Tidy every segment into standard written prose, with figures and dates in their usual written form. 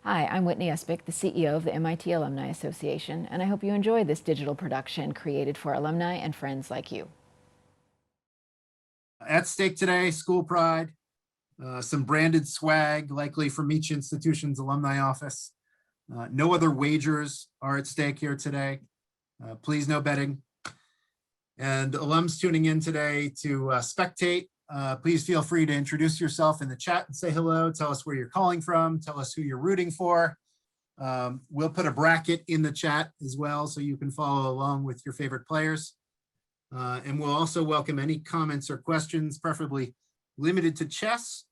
Hi, I'm Whitney Espich, the CEO of the MIT Alumni Association, and I hope you enjoy this digital production created for alumni and friends like you. At stake today, school pride, some branded swag, likely from each institution's alumni office. No other wagers are at stake here today. Please, no betting. And alums tuning in today to spectate, please feel free to introduce yourself in the chat and say hello. Tell us where you're calling from. Tell us who you're rooting for. We'll put a bracket in the chat as well so you can follow along with your favorite players. And we'll also welcome any comments or questions, preferably limited to chess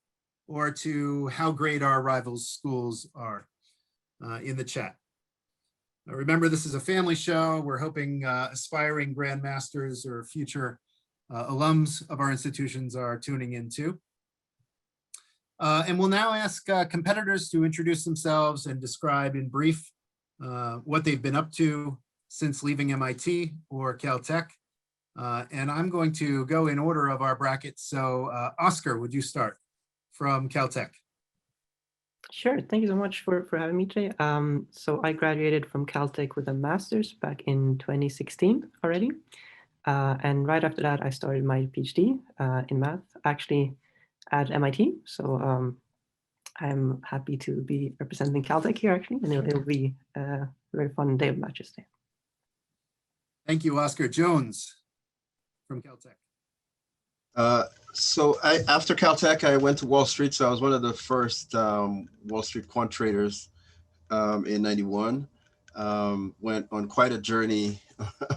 or to how great our rivals' schools are in the chat. Remember, this is a family show. We're hoping aspiring grandmasters or future alums of our institutions are tuning in too. And we'll now ask competitors to introduce themselves and describe in brief what they've been up to since leaving MIT or Caltech. And I'm going to go in order of our brackets. So Oscar, would you start from Caltech? Sure. Thank you so much for having me today. So I graduated from Caltech with a master's back in 2016 already. And right after that, I started my PhD in math, actually at MIT. So I'm happy to be representing Caltech here, actually, and it'll be a very fun day of matches today. Thank you, Oscar. Jones from Caltech. So after Caltech, I went to Wall Street. So I was one of the first Wall Street quant traders in '91. Went on quite a journey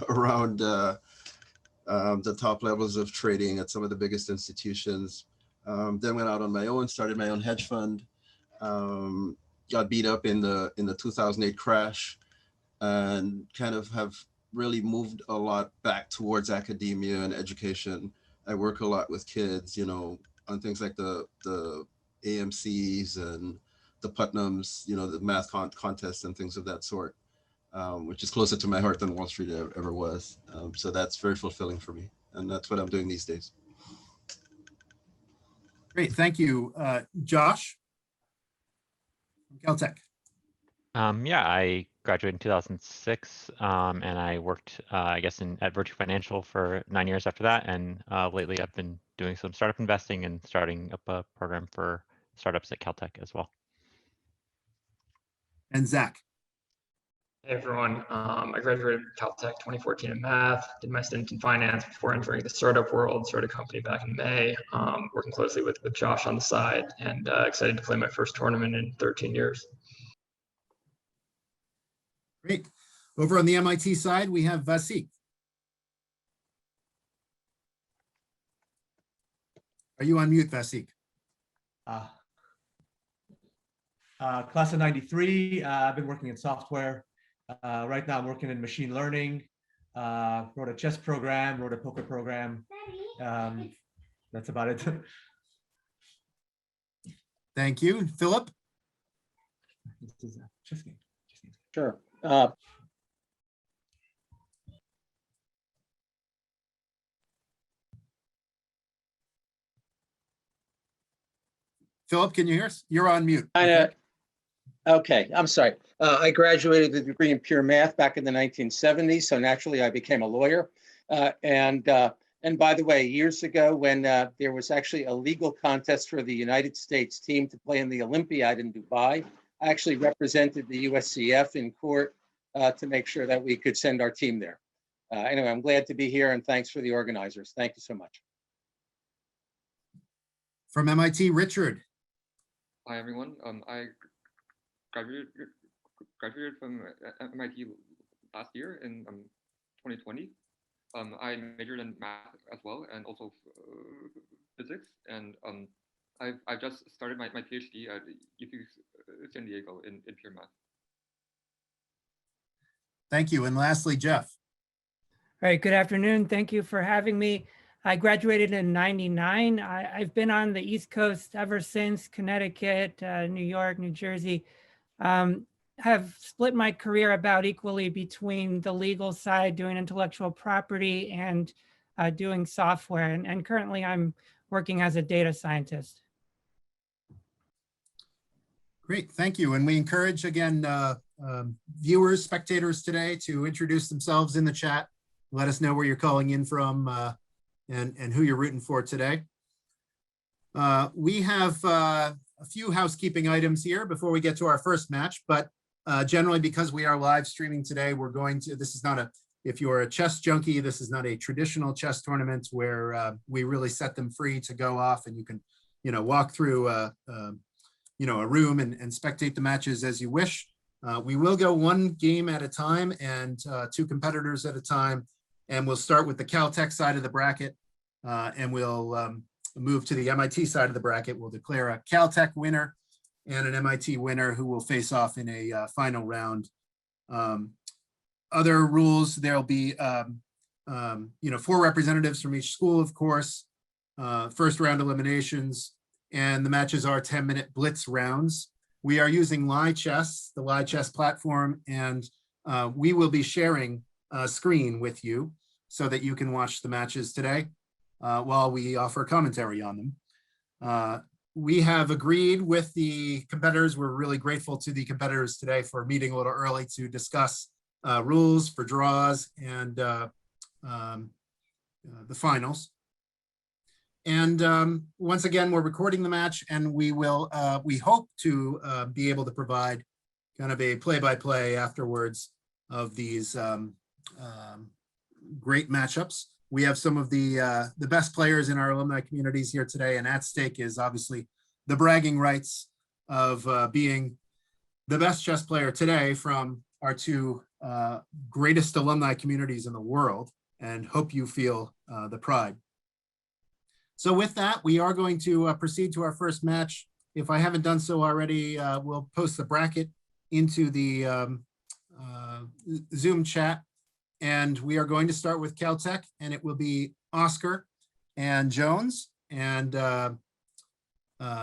around the top levels of trading at some of the biggest institutions. Then went out on my own, started my own hedge fund. Got beat up in the 2008 crash, and kind of have really moved a lot back towards academia and education. I work a lot with kids, you know, on things like the AMCs and the Putnams, you know, the math contests and things of that sort, which is closer to my heart than Wall Street ever was. So that's very fulfilling for me. And that's what I'm doing these days. Great, thank you. Josh from Caltech. Yeah, I graduated in 2006, and I worked, I guess, at Virtue Financial for 9 years after that. And lately, I've been doing some startup investing and starting up a program for startups at Caltech as well. And Zach. Hey everyone, I graduated from Caltech 2014 in math, did my stint in finance before entering the startup world, started a company back in May, working closely with Josh on the side, and excited to play my first tournament in 13 years. Great. Over on the MIT side, we have Vasik. Are you on mute, Vasik? Class of '93, I've been working in software. Right now I'm working in machine learning, wrote a chess program, wrote a poker program. That's about it. Thank you. Philip? This is a chess game. Sure. Philip, can you hear us? You're on mute. Okay, I'm sorry. I graduated with a degree in pure math back in the 1970s, so naturally I became a lawyer. And by the way, years ago when there was actually a legal contest for the United States team to play in the Olympiad in Dubai, I actually represented the USCF in court to make sure that we could send our team there. Anyway, I'm glad to be here, and thanks for the organizers. Thank you so much. From MIT, Richard. Hi everyone. I graduated from MIT last year in 2020. I majored in math as well, and also physics. And I've just started my PhD at UC San Diego in pure math. Thank you. And lastly, Jeff. All right, good afternoon. Thank you for having me. I graduated in '99. I've been on the East Coast ever since, Connecticut, New York, New Jersey. Have split my career about equally between the legal side, doing intellectual property, and doing software. And currently I'm working as a data scientist. Great, thank you. And we encourage, again, viewers, spectators today to introduce themselves in the chat. Let us know where you're calling in from and who you're rooting for today. We have a few housekeeping items here before we get to our first match, but generally because we are live streaming today, we're going to, this is not a, if you're a chess junkie, this is not a traditional chess tournament where we really set them free to go off and you can, walk through a room and spectate the matches as you wish. We will go one game at a time and two competitors at a time. And we'll start with the Caltech side of the bracket and we'll move to the MIT side of the bracket. We'll declare a Caltech winner and an MIT winner who will face off in a final round. Other rules, there'll be 4 representatives from each school, of course, first round eliminations, and the matches are 10-minute blitz rounds. We are using Lichess, the Lichess platform, and we will be sharing a screen with you so that you can watch the matches today while we offer commentary on them. We have agreed with the competitors. We're really grateful to the competitors today for meeting a little early to discuss rules for draws and the finals. And once again, we're recording the match and we will, we hope to be able to provide kind of a play-by-play afterwards of these great matchups. We have some of the best players in our alumni communities here today, and at stake is obviously the bragging rights of being the best chess player today from our 2 greatest alumni communities in the world, and hope you feel the pride. So with that, we are going to proceed to our first match. If I haven't done so already, we'll post the bracket into the Zoom chat. And we are going to start with Caltech, and it will be Oscar and Jones. And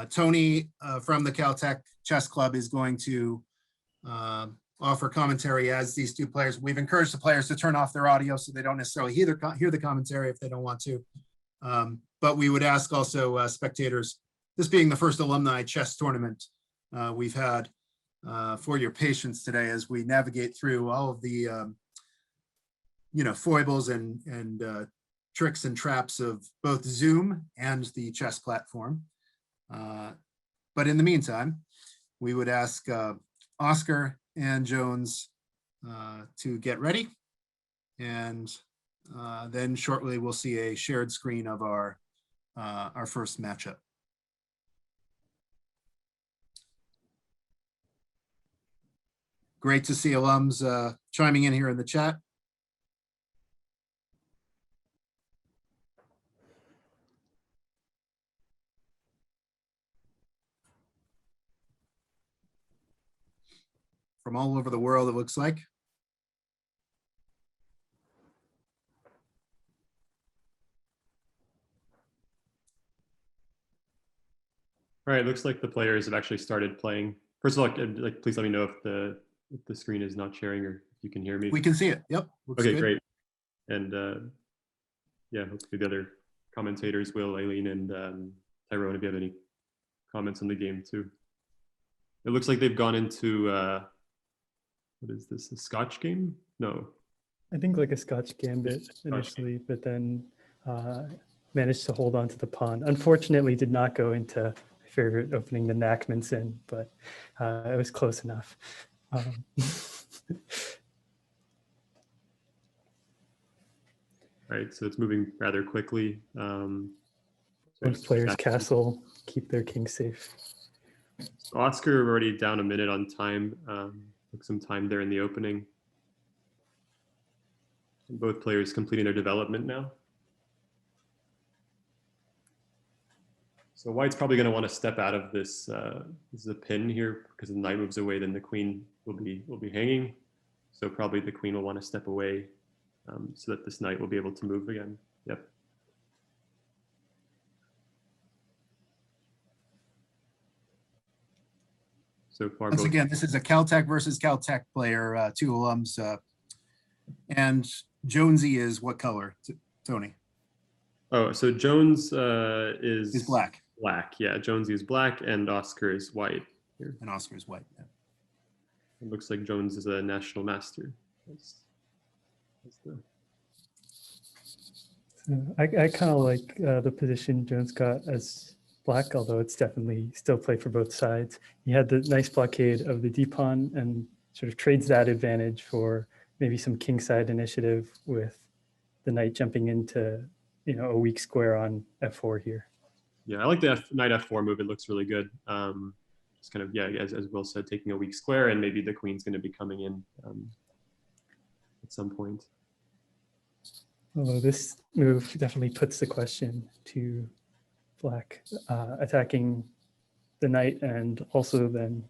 Tony from the Caltech Chess Club is going to offer commentary as these 2 players. We've encouraged the players to turn off their audio so they don't necessarily hear the commentary if they don't want to. But we would ask also spectators, this being the first alumni chess tournament we've had, for your patience today as we navigate through all of the foibles and tricks and traps of both Zoom and the chess platform. But in the meantime, we would ask Oscar and Jones to get ready. And then shortly we'll see a shared screen of our first matchup. Great to see alums chiming in here in the chat. From all over the world, it looks like. All right, looks like the players have actually started playing. First of all, please let me know if the screen is not sharing or if you can hear me. We can see it. Yep. Okay, good. Great. And yeah, hopefully the other commentators will, Aileen and Tyrone, if you have any comments on the game too. It looks like they've gone into, what is this, a Scotch game? No. I think like a Scotch gambit initially, but then managed to hold on to the pawn. Unfortunately, did not go into my favorite opening, the Nachmanson, but it was close enough. All right, so it's moving rather quickly. Both players castle, keep their king safe. Oscar already down a minute on time. Took some time there in the opening. Both players completing their development now. So White's probably going to want to step out of this. This is a pin here because if the knight moves away, then the queen will be hanging. So probably the queen will want to step away so that this knight will be able to move again. Yep. So far, once again, this is a Caltech versus Caltech player, 2 alums. And Jonesy is what color, Tony? Oh, so Jones is black. Black, yeah. Jonesy is black and Oscar is white. here. And Oscar's white. Yeah. It looks like Jones is a national master. That's the, So I kind of like the position Jones got as black, although it's definitely still play for both sides. He had the nice blockade of the d-pawn and sort of trades that advantage for maybe some kingside initiative with the knight jumping into, you know, a weak square on f4 here. yeah, I like the knight f4 move. It looks really good. Just kind of, yeah, as Will said, taking a weak square, and maybe the queen's going to be coming in at some point. Although this move definitely puts the question to black attacking the knight and also then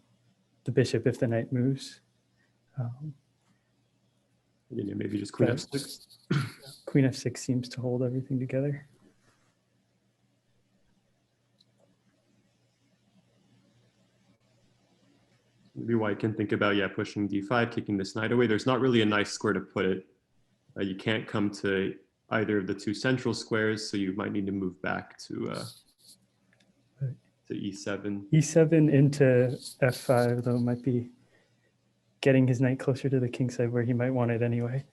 the bishop if the knight moves. Again, yeah, maybe just queen But- f6. Queen f6 seems to hold everything together. Maybe white can think about, yeah, pushing d5, kicking this knight away. There's not really a nice square to put it. You can't come to either of the two central squares, so you might need to move back to e7. e7 into f5, though, might be getting his knight closer to the king side where he might want it anyway.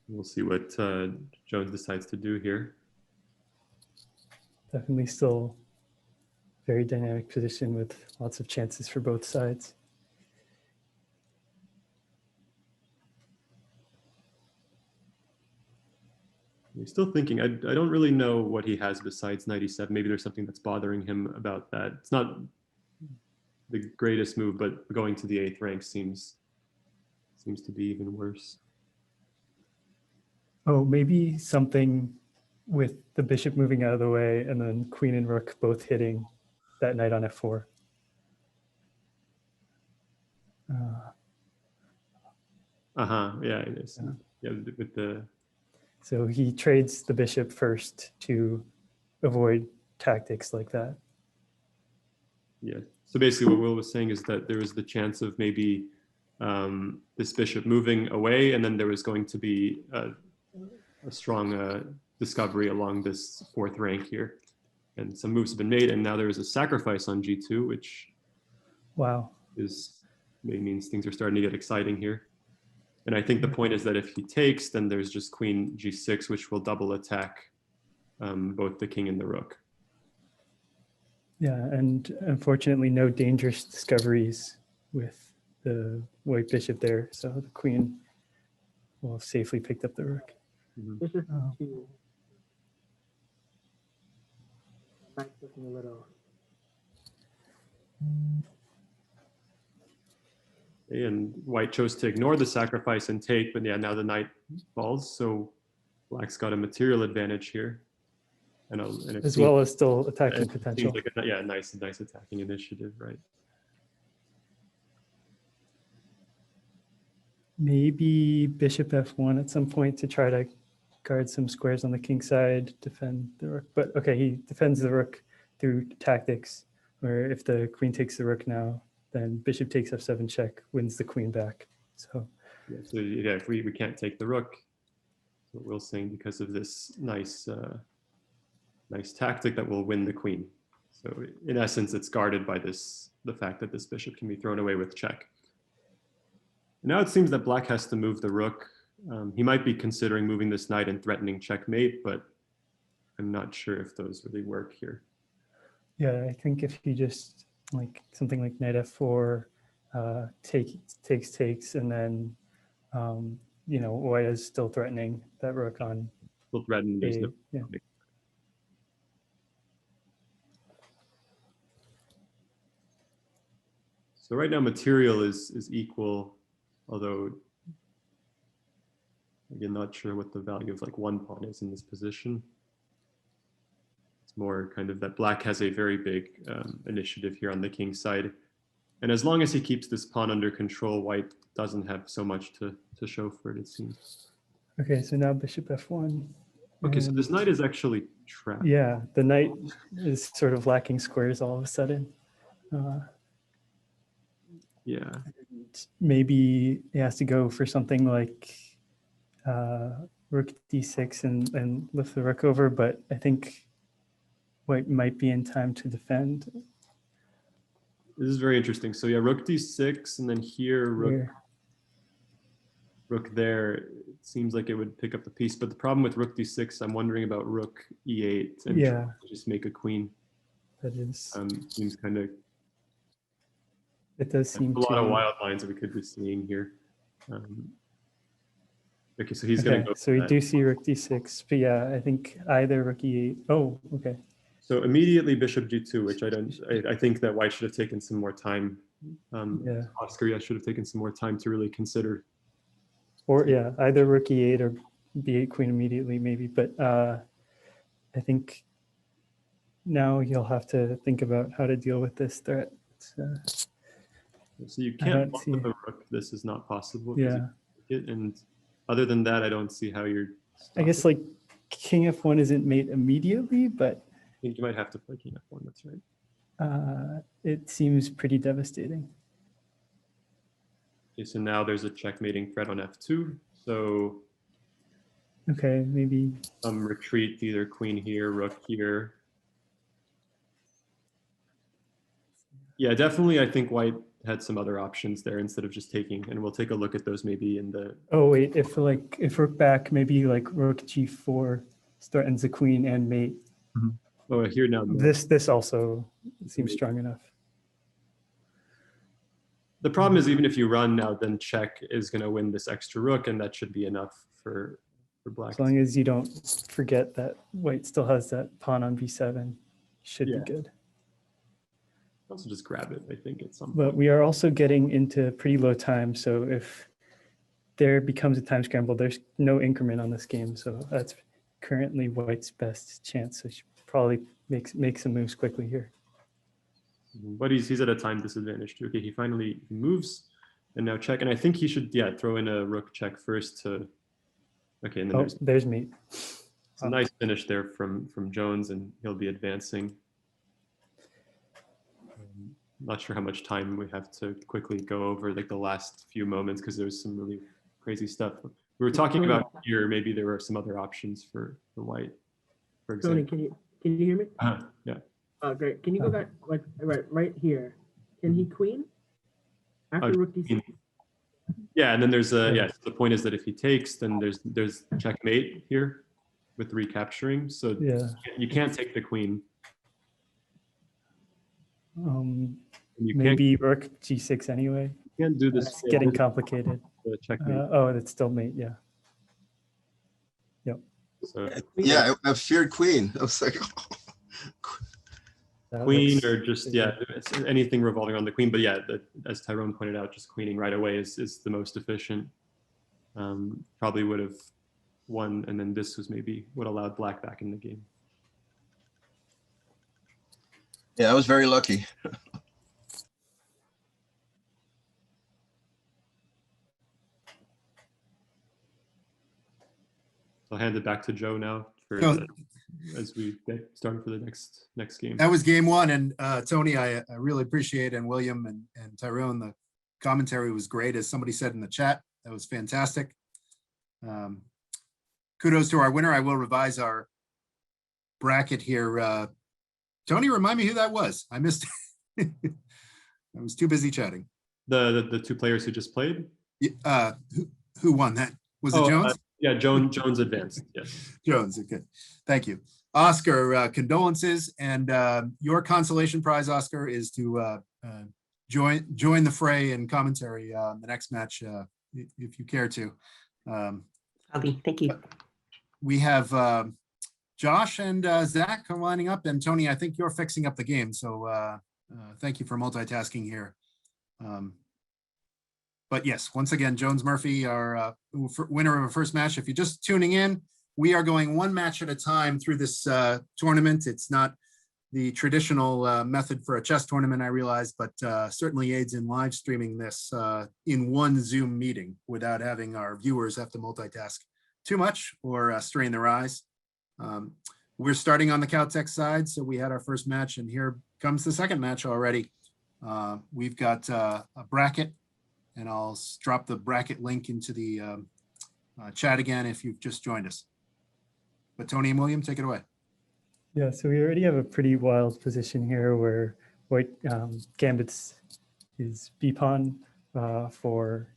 We'll see what Jones decides to do here. Definitely still very dynamic position with lots of chances for both sides. He's still thinking. I don't really know what he has besides knight e7. Maybe there's something that's bothering him about that. It's not the greatest move, but going to the 8th rank seems to be even worse. Oh, maybe something with the bishop moving out of the way and then queen and rook both hitting that knight on f4. Yeah, it is. Yeah, with the. So he trades the bishop first to avoid tactics like that. Yeah. So basically what Will was saying is that there was the chance of maybe this bishop moving away, and then there was going to be a strong discovery along this 4th rank here. And some moves have been made, and now there is a sacrifice on g2, which Wow. maybe means things are starting to get exciting here. And I think the point is that if he takes, then there's just queen g6, which will double attack both the king and the rook. Yeah, and unfortunately no dangerous discoveries with the white bishop there. So the queen will have safely picked up the rook. Bishop Oh. to knight looking a little. And white chose to ignore the sacrifice and take, but yeah, now the knight falls. So black's got a material advantage here. And it As seems- well as still attacking it potential. seems like a nice attacking initiative, right? Maybe bishop f1 at some point to try to guard some squares on the king side, defend the rook. But okay, he defends the rook through tactics, where if the queen takes the rook now, then bishop takes f7 check, wins the queen back. So Yeah, so yeah, if we can't take the rook, what Will's saying, because of this nice tactic that will win the queen. So in essence, it's guarded by the fact that this bishop can be thrown away with check. Now it seems that black has to move the rook. He might be considering moving this knight and threatening checkmate, but I'm not sure if those really work here. yeah, I think if you just like something like knight f4, takes, and then you know, white is still threatening that rook on Still threatened. There's a, no yeah. So right now material is equal, although again, not sure what the value of like one pawn is in this position. It's more kind of that black has a very big initiative here on the king side. And as long as he keeps this pawn under control, white doesn't have so much to show for it, it seems. Okay, so now bishop f1. Okay, so this and- knight is actually trapped. Yeah, the knight is sort of lacking squares all of a sudden. Yeah. Maybe he has to go for something like rook d6 and lift the rook over, but I think white might be in time to defend. This is very interesting. So yeah, rook d6, and then here rook Here. rook there. It seems like it would pick up the piece, but the problem with rook d6, I'm wondering about rook e8 and Yeah. trying to just make a queen. That is, Seems kind of it does seem a lot of to. wild lines that we could be seeing here. Okay, so he's Okay, going to go. so we for that. do see rook d6, but yeah, I think either rook e8. Oh, okay. So immediately bishop g2, which I think that white should have taken some more time. Yeah. Oscar, yeah, should have taken some more time to really consider. Or yeah, either rook e8 or b8 queen immediately maybe, but I think now you'll have to think about how to deal with this threat. So you I can't don't bump see- with the rook. This is not possible. 'cause you Yeah, take it, and other than that, I don't see how you're. I guess stopping. like king f1 isn't mate immediately, but I think you might have to play king f1. That's right. it seems pretty devastating. Okay, so now there's a checkmating threat on f2. So Okay, maybe. retreat, either queen here, rook here. Yeah, definitely. I think white had some other options there instead of just taking, and we'll take a look at those maybe in the. Oh wait, if rook back, maybe like rook g4 threatens the queen and mate. Oh, here now. This also seems strong enough. The problem is even if you run now, then check is going to win this extra rook, and that should be enough for black. As long as you don't forget that white still has that pawn on b7, should Yeah. be good. Also just grab it, I think, at some But point. we are also getting into pretty low time, so if there becomes a time scramble, there's no increment on this game, so that's currently white's best chance. So she probably make some moves quickly here. But he's at a time disadvantage too. Okay, he finally moves, and now check. And I think he should, yeah, throw in a rook check first to. Okay, and then Oh, there's mate. it's a nice finish there from Jones, and he'll be advancing. Not sure how much time we have to quickly go over like the last few moments because there's some really crazy stuff. We were talking about here, maybe there were some other options for white, for Tony, example. can you hear me? Yeah. Great. Can you go back like right here? Can he queen after rook d6? queen. Yeah, and then there's so the point is that if he takes, then there's checkmate here with recapturing. So Yeah. you can't take the queen. You Maybe rook g6 anyway. can't do this. It's getting complicated. Checkmate. Oh, it's still mate. Yeah. Yep. So Yeah, I feared queen. I was like, That queen looks- or just it's anything revolving around the queen. But yeah, as Tyrone pointed out, just queening right away is the most efficient. Probably would have won, and then this was maybe what allowed black back in the game. yeah, I was very lucky. I'll hand it back to Joe now for So- as we get started for the next game. That was game one. And Tony, I really appreciate, and William and Tyrone, the commentary was great. As somebody said in the chat, that was fantastic. Kudos to our winner. I will revise our bracket here. Tony, remind me who that was. I missed. I was too busy chatting. The two players who just played. Who won that? Was it Jones? Yeah, Jones advanced. Yes. Jones, okay. Thank you. Oscar, condolences, and your consolation prize, Oscar, is to join the fray in commentary the next match, if you care to. Ali, thank you. We have Josh and Zach are lining up, and Tony, I think you're fixing up the game, so thank you for multitasking here. But yes, once again, Jones Murphy, our winner of our first match. If you're just tuning in, we are going one match at a time through this tournament. It's not the traditional method for a chess tournament, I realize, but certainly aids in live streaming this in one Zoom meeting without having our viewers have to multitask too much or strain their eyes. We're starting on the Caltech side, so we had our first match, and here comes the second match already. We've got a bracket, and I'll drop the bracket link into the chat again if you've just joined us. But Tony and William, take it away. Yeah, so we already have a pretty wild position here where white gambits his b pawn for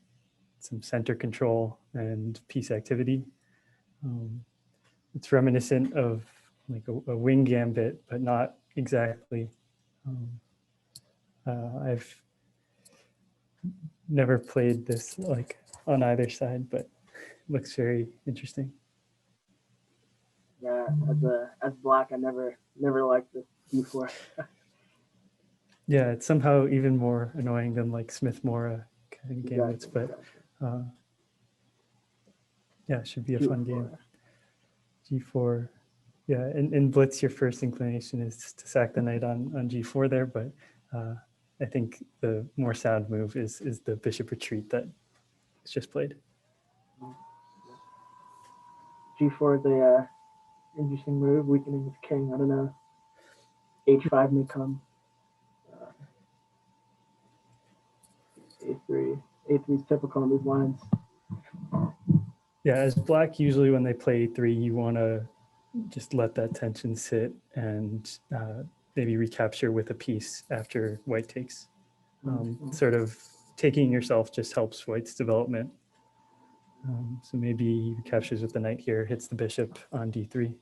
some center control and piece activity. It's reminiscent of like a wing gambit, but not exactly. I've never played this like on either side, but looks very interesting. Yeah, as black, I never liked this before. Yeah, it's somehow even more annoying than like Smith Mora kind of gambits, but yeah, it should be a fun game. G4, yeah, in Blitz, your first inclination is to sack the knight on G4 there, but I think the more sound move is the bishop retreat that is just played. G4 is a interesting move, weakening his king. I don't know. H5 may come. A3 is typical in these lines. Yeah, as black, usually when they play A3, you want to just let that tension sit and maybe recapture with a piece after white takes. Sort of taking yourself just helps white's development. So maybe he recaptures with the knight here, hits the bishop on D3.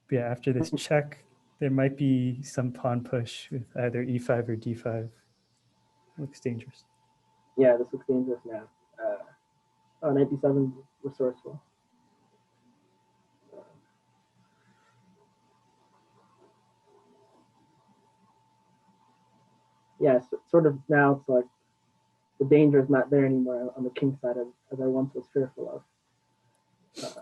But yeah, after this check, there might be some pawn push with either E5 or D5. Looks dangerous. Yeah, this looks dangerous now. Knight D7 resourceful. Yeah, so sort of now it's like the danger is not there anymore on the king side as I once was fearful of.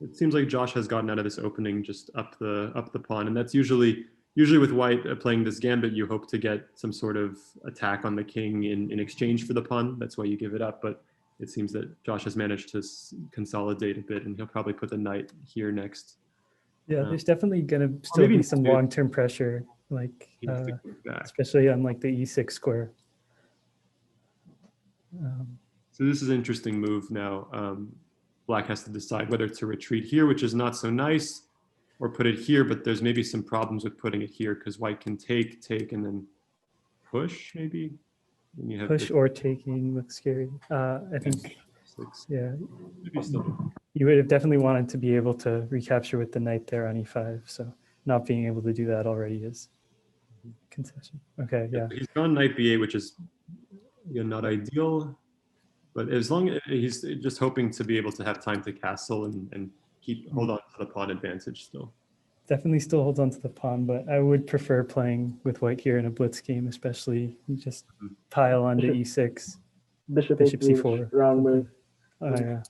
It seems like Josh has gotten out of this opening just up the pawn, and that's usually with white playing this gambit. You hope to get some sort of attack on the king in exchange for the pawn. That's why you give it up. But it seems that Josh has managed to consolidate a bit, and he'll probably put the knight here next. Yeah, there's definitely gonna still be some long-term pressure, like especially on like the E6 square. So this is an interesting move now. Black has to decide whether to retreat here, which is not so nice, or put it here, but there's maybe some problems with putting it here because white can take, and then push maybe. And you have push or taking looks scary. I think, yeah, maybe still. You would have definitely wanted to be able to recapture with the knight there on E5. So not being able to do that already is concession. Okay, yeah. He's gone knight B8, which is not ideal. But as long as he's just hoping to be able to have time to castle and hold on to the pawn advantage still. Definitely still holds on to the pawn, but I would prefer playing with white here in a blitz game, especially you just pile onto E6. Bishop C4. Wrong move. Oh yeah.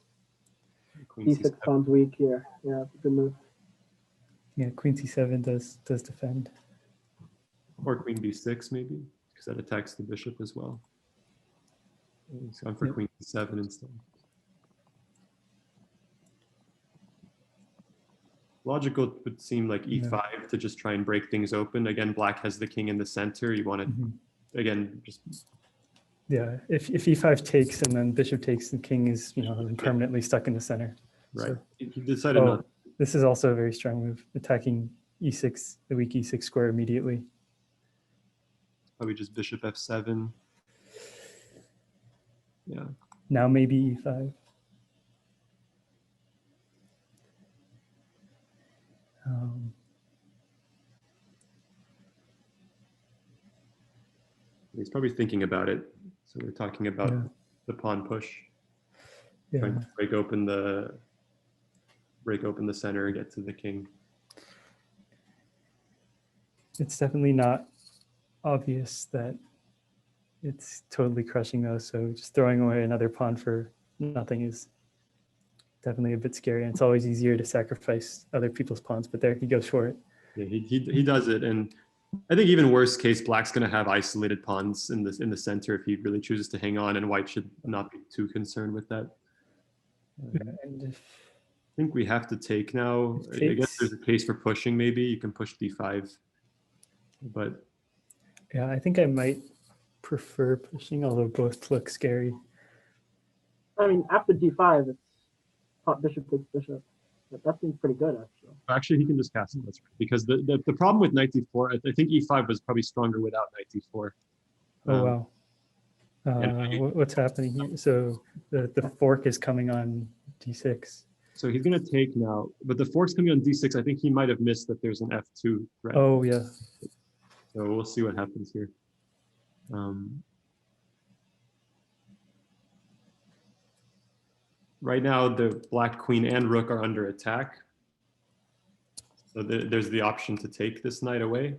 E6 pawn's weak here. Yeah, good move. Yeah, Queen C7 does defend. Or Queen B6 maybe, because that attacks the bishop as well. He's gone for Queen C7 instead. Logical would seem like E5 to just try and break things open. Again, black has the king in the center. You want to, again, just... Yeah, if E5 takes and then bishop takes, the king is, permanently stuck in the center. Right, So, he decided not. This is also a very strong move, attacking E6, the weak E6 square immediately. Probably just bishop F7. Yeah. Now maybe E5. He's probably thinking about it. So we're talking about the pawn push. Yeah. Trying to break open the center and get to the king. It's definitely not obvious that it's totally crushing those. So just throwing away another pawn for nothing is definitely a bit scary. And it's always easier to sacrifice other people's pawns, but there he goes for it. Yeah, he does it. And I think even worst case, black's going to have isolated pawns in the center if he really chooses to hang on, and white should not be too concerned with that. And if I think we have to take now. I guess there's a case for pushing. Maybe you can push D5, but yeah, I think I might prefer pushing, although both look scary. I mean, after d5, it's top bishop takes bishop. But that seems pretty good, actually. Actually, he can just cast it. That's right. Because the problem with knight d4, I think e5 was probably stronger without knight d4. Oh, wow. and What's happening here? So the fork is coming on d6. So he's going to take now, but the fork's coming on d6. I think he might have missed that there's an f2 threat. Oh, yeah. So we'll see what happens here. Right now, the black queen and rook are under attack. So there's the option to take this knight away.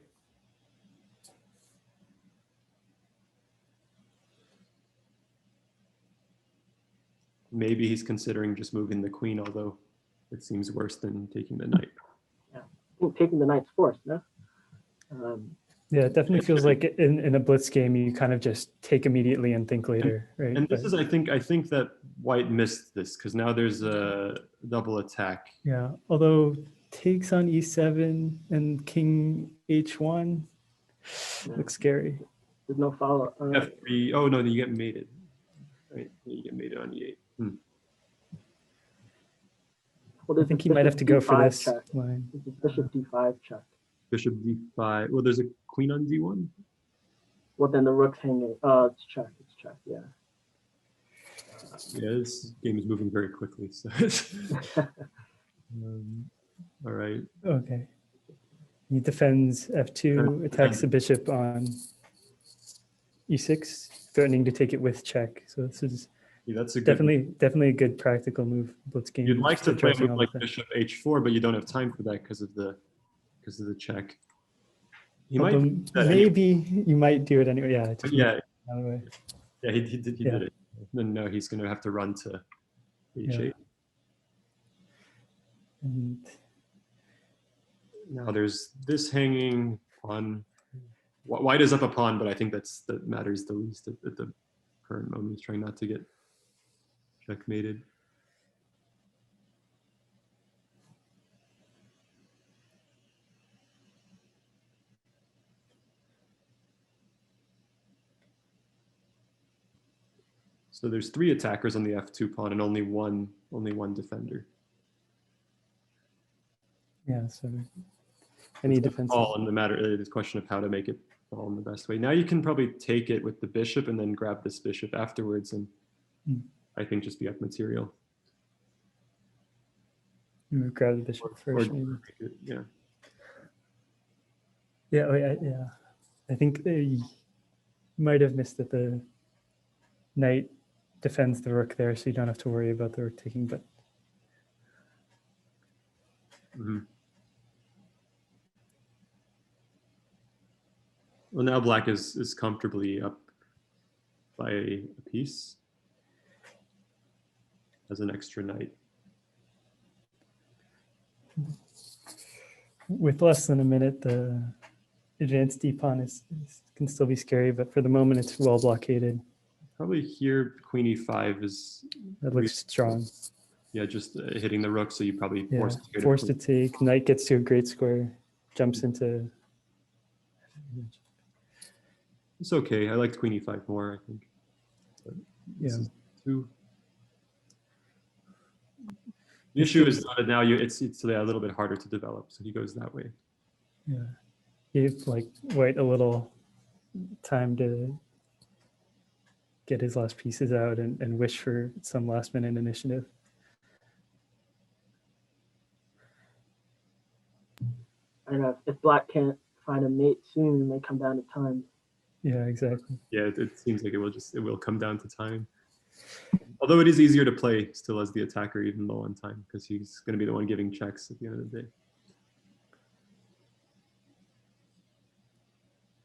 Maybe he's considering just moving the queen, although it seems worse than taking the knight. Yeah, I think taking the knight's forced, no? Yeah, it definitely feels like in a blitz game, you kind of just take immediately and think later, right? And this is, I think that white missed this because now there's a double attack. Yeah, although takes on e7 and king h1 looks scary. There's no follow. F3. Oh no, you get mated. Right, you get mated on e8. Well, I think he might have to go for this check. line. This is bishop d5 check. Bishop d5. Well, there's a queen on d1. Well, then the rook's hanging. It's check. It's check. Yeah. Yeah, this game is moving very quickly. So, all right. Okay. He defends f2, attacks the bishop on e6, threatening to take it with check. So this is that's a definitely a good practical move. Blitz game. You'd like to play a addressing move all like of that. bishop h4, but you don't have time for that because of the check. He Although might maybe you might do it anyway. Yeah. Just yeah. out of the way. Yeah, he did it. Then no, he's going to have to run to h8. Yeah. And now there's this hanging on. White is up a pawn, but I think that matters the least at the current moment. He's trying not to get checkmated. So there's 3 attackers on the f2 pawn and only one defender. yeah. So any defense. All in the matter, the question of how to make it fall in the best way. Now you can probably take it with the bishop and then grab this bishop afterwards, and I think just be up material. You grab the bishop first, maybe. Yeah. Yeah, yeah. I think they might have missed that the knight defends the rook there, so you don't have to worry about the rook taking. But Well, now black is comfortably up by a piece as an extra knight. with less than a minute, the advanced d pawn can still be scary, but for the moment, it's well blockaded. Probably here, queen e5 is. That looks strong. Yeah, just hitting the rook, so you probably Yeah, forced to take. Knight gets to a great square, jumps into. It's okay. I liked queen e5 more, I think. But this Yeah. is too. The issue is that now it's a little bit harder to develop, so he goes that way. Yeah, give White a little time to get his last pieces out and wish for some last minute initiative. And if black can't find a mate soon, it may come down to time. Yeah, exactly. Yeah, it seems like it will come down to time. Although it is easier to play still as the attacker, even low on time, because he's going to be the one giving checks at the end of the day.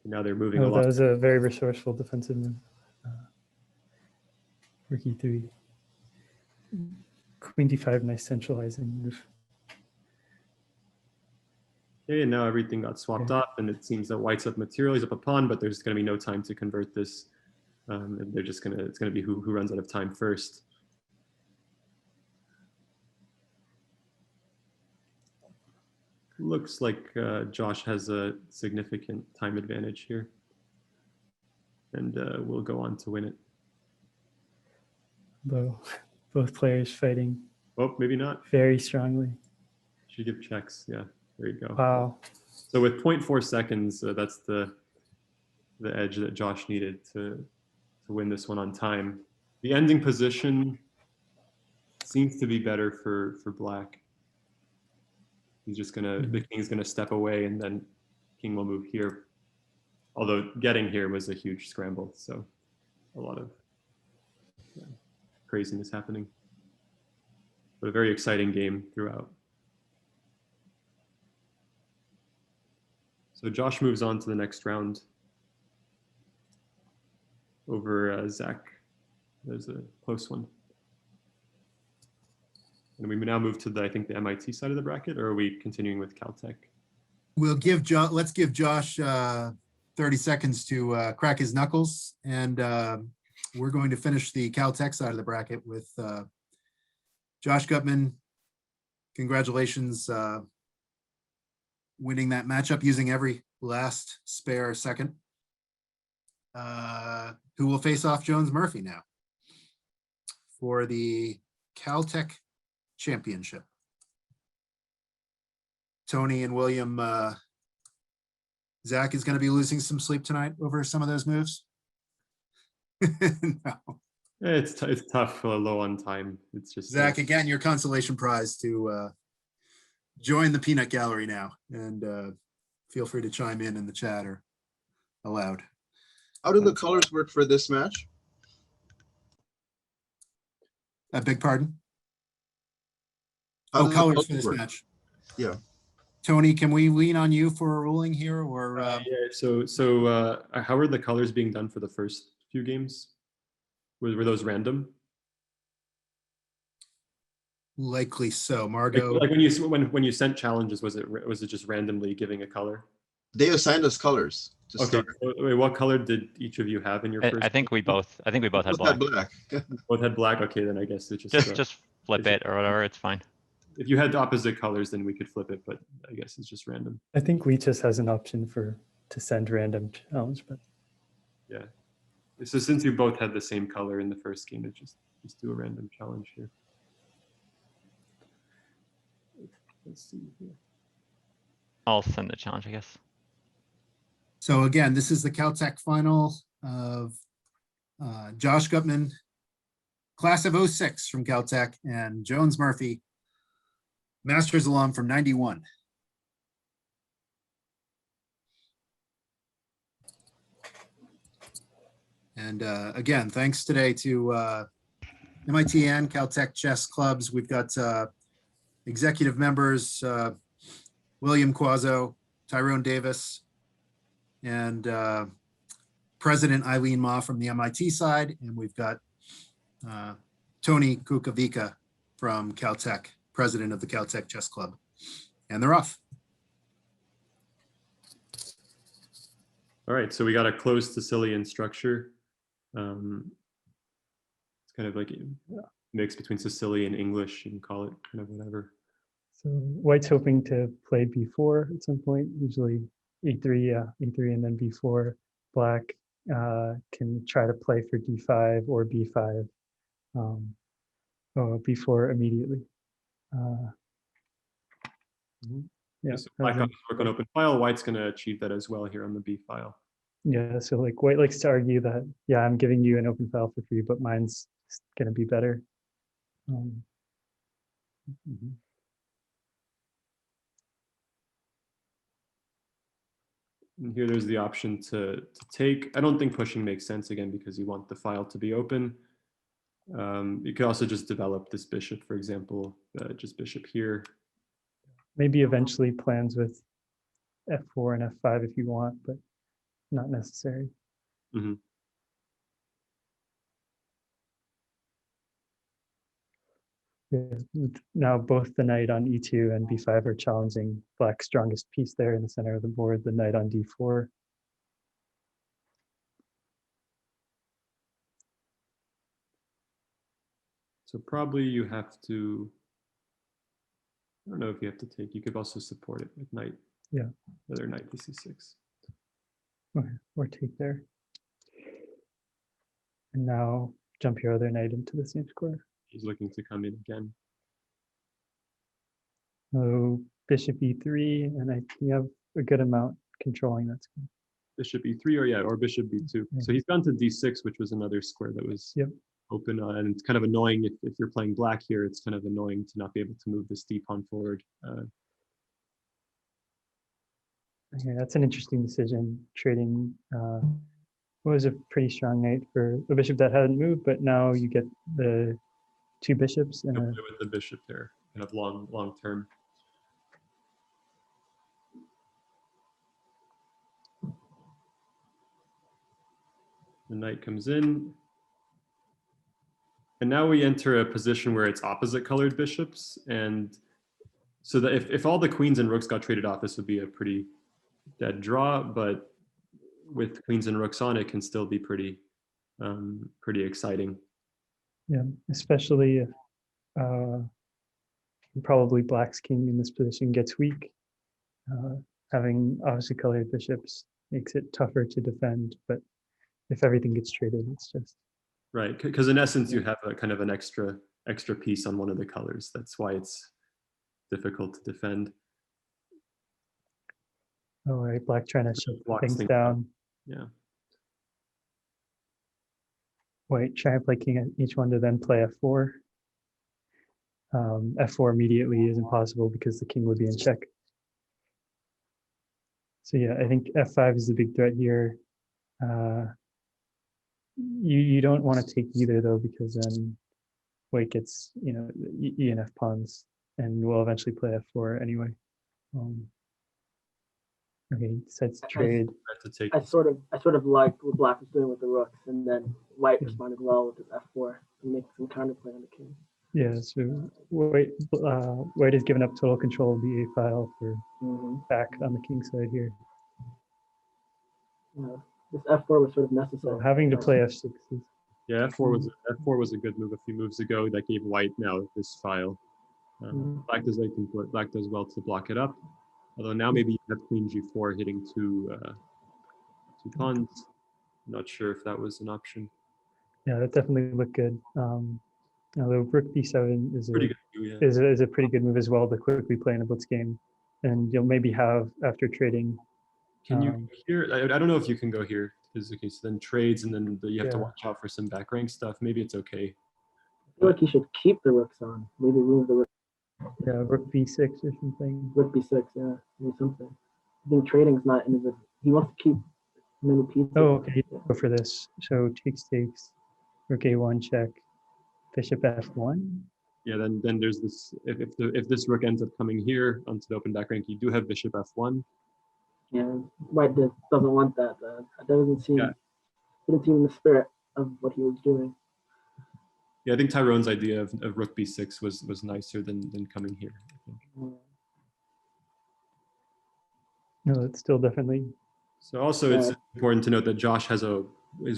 Now they're moving a lot. That was a very resourceful defensive move. Rook e3. Queen d5, nice centralizing move. Okay, and now everything got swapped up, and it seems that White's up material, he's up a pawn, but there's going to be no time to convert this. And they're just it's going to be who runs out of time first. Looks like Josh has a significant time advantage here. and will go on to win it. Though both players fighting Oh, maybe not. very strongly. Should give checks. Yeah, there you go. Wow. So with 0.4 seconds, that's the edge that Josh needed to win this one on time. The ending position seems to be better for Black. He's just gonna, the king's gonna step away and then king will move here. Although getting here was a huge scramble, so a lot of craziness happening. But a very exciting game throughout. So Josh moves on to the next round over Zach. There's a close one. And we now move to the, I think, the MIT side of the bracket, or are we continuing with Caltech? We'll give let's give Josh 30 seconds to crack his knuckles, and we're going to finish the Caltech side of the bracket with Josh Gutman. Congratulations, winning that matchup using every last spare second. Who will face off Jones Murphy now for the Caltech Championship. Tony and William, Zach is going to be losing some sleep tonight over some of those moves. No. It's tough, low on time. It's just Zach, again, your consolation prize to join the peanut gallery now, and feel free to chime in the chat or aloud. How do the colors work for this match? I beg pardon? How Oh, do the colors for this work? match. Yeah. Tony, can we lean on you for a ruling here, or? Yeah, so how are the colors being done for the first few games? Were those random? Likely so, Margot. Like when you sent challenges, was it just randomly giving a color? They assigned us colors. To Okay. start. So, wait, what color did each of you have in your first? I think we both had Both had black. black. Both had black. Okay, then I guess it just Just flip it or whatever. It's fine. if you had opposite colors, then we could flip it. But I guess it's just random. I think we just has an option to send random challenge, but Yeah. So since you both had the same color in the first game, it just do a random challenge here. Let's see here. I'll send the challenge, I guess. So again, this is the Caltech final of Josh Gutman, class of 06 from Caltech, and Jones Murphy, master's alum from 91. And again, thanks today to MIT and Caltech chess clubs. We've got executive members, William Quazzo, Tyrone Davis, and President Eileen Ma from the MIT side. And we've got Tony Kukovica from Caltech, president of the Caltech Chess Club. And they're off. All right, so we got a closed Sicilian structure. It's kind of like a mix between Sicilian and English. You can call it kind of whatever. so White's hoping to play b4 at some point, usually e3, e3 and then b4. Black can try to play for d5 or b5, b4 immediately. Yeah, So Black okay. work on open file. White's going to achieve that as well here on the B file. Yeah, so like White likes to argue that, yeah, I'm giving you an open file for free, but mine's going to be better. And here there's the option to take. I don't think pushing makes sense again because you want the file to be open. You could also just develop this bishop, for example, just bishop here. Maybe eventually plans with f4 and f5 if you want, but not necessary. Mm-hmm. Yeah, now both the knight on e2 and b5 are challenging Black's strongest piece there in the center of the board, the knight on d4. So probably you have to, I don't know if you have to take, you could also support it with knight. Yeah. Another knight to c6. Or take there. And now jump your other knight into the same square. He's looking to come in again. So bishop e3, and you have a good amount controlling that square. Bishop e3 or bishop b2. So he's gone to d6, which was another square that was open. And it's kind of annoying if you're playing black here, it's kind of annoying to not be able to move this d pawn forward. Okay, that's an interesting decision, trading what was a pretty strong knight for a bishop that hadn't moved, but now you get the two bishops and With the bishop there, kind of long term. The knight comes in. And now we enter a position where it's opposite colored bishops. And so that if all the queens and rooks got traded off, this would be a pretty dead draw, but with queens and rooks on, it can still be pretty exciting. Yeah, especially if probably black's king in this position gets weak. Having opposite colored bishops makes it tougher to defend, but if everything gets traded, it's just right. Because in essence, you have a kind of an extra piece on one of the colors. That's why it's difficult to defend. All right, black trying to shut Blocks things down. Yeah. White trying to play king at each one to then play f4. F4 immediately is impossible because the king would be in check. So yeah, I think f5 is the big threat here. You don't want to take either though, because then white gets e and f pawns, and will eventually play f4 anyway. Okay, decides to trade. I sort of liked what black was doing with the rooks, and then white responded well with his f4 and making some counterplay on the king. Yeah, so white has given up total control of the a file for back on the king side here. This f4 was sort of necessary. So having to play f6 is. Yeah, f4 was a good move a few moves ago that gave white now this file. Black does well to block it up. Although now maybe you have queen g4 hitting two pawns. Not sure if that was an option. Yeah, that definitely looked good. Although rook b7 is pretty good move, yeah. is a pretty good move as well to quickly play in a blitz game, and you'll maybe have after trading. Can you here? I don't know if you can go here. Because okay, so then trades, and then you have to watch out for some back rank stuff. Maybe it's okay. I feel like you should keep the rooks on. Maybe move the rook. Yeah, rook b6 or something. Rook b6, yeah, maybe something. I think trading's not in his. He wants to keep many pieces. Oh, okay. Go for this. So takes, rook a1 check, bishop f1. Yeah, then there's this. If this rook ends up coming here onto the open back rank, you do have bishop f1. Yeah, white doesn't want that. That doesn't seem. Didn't seem in the spirit of what he was doing. Yeah, I think Tyrone's idea of rook b6 was nicer than coming here, I think. No, it's still definitely. So also it's important to note that Josh is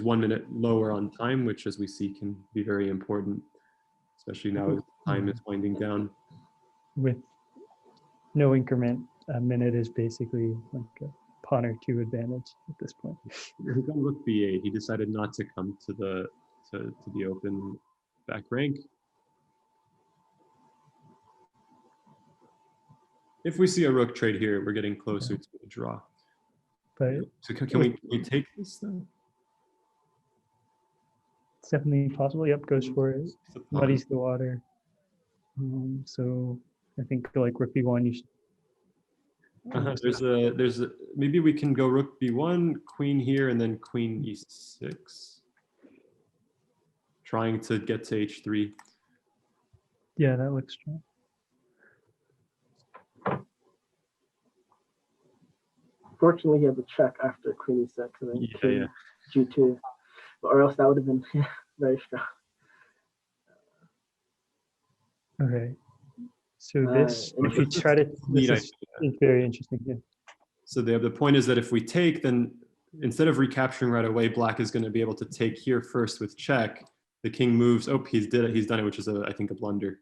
1 minute lower on time, which as we see can be very important, especially now as time is winding down. With no increment, a minute is basically like a pawn or two advantage at this point. He's on rook b8. He decided not to come to the open back rank. If we see a rook trade here, we're getting closer to a draw. But so can we take this then? It's definitely possible. Yep, goes for it. Muddies the water. So I think like rook b1, you should. There's a maybe we can go rook b1, queen here, and then queen e6. Trying to get to h3. Yeah, that looks strong. Fortunately, he had the check after queen e6 and then king g2, or else that would have been very strong. Okay. So this, if you try to, it's very interesting. Yeah. So the point is that if we take, then instead of recapturing right away, black is going to be able to take here first with check. The king moves. Oh, he's done it, which is I think a blunder.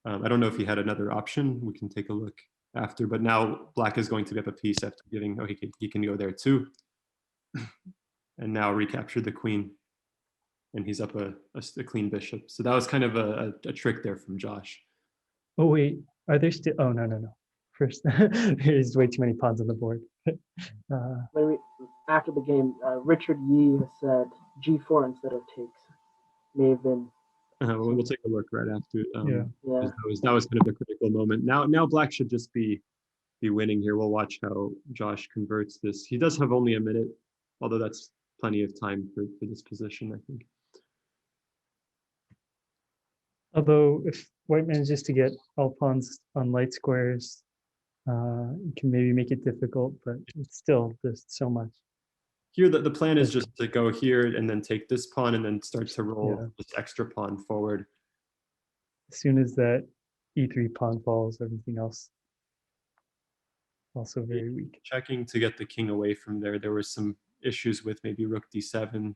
I don't know if he had another option. We can take a look after. But now black is going to give up a piece after giving. Oh, he can go there too. And now recapture the queen. and he's up a clean bishop. So that was kind of a trick there from Josh. Oh wait, are there still? Oh no. First, there's way too many pawns on the board. After the game, Richard Yee has said G4 instead of takes. May have been. We'll take a look right after. Yeah. That was kind of the critical moment. Now Black should just be winning here. We'll watch how Josh converts this. He does have only a minute, although that's plenty of time for this position, I think. Although if white manages to get all pawns on light squares, it can maybe make it difficult, but it's still just so much. Here, the plan is just to go here and then take this pawn and then start to roll this extra pawn forward. As soon as that e3 pawn falls, everything else also very weak. Checking to get the king away from there. There were some issues with maybe rook d7.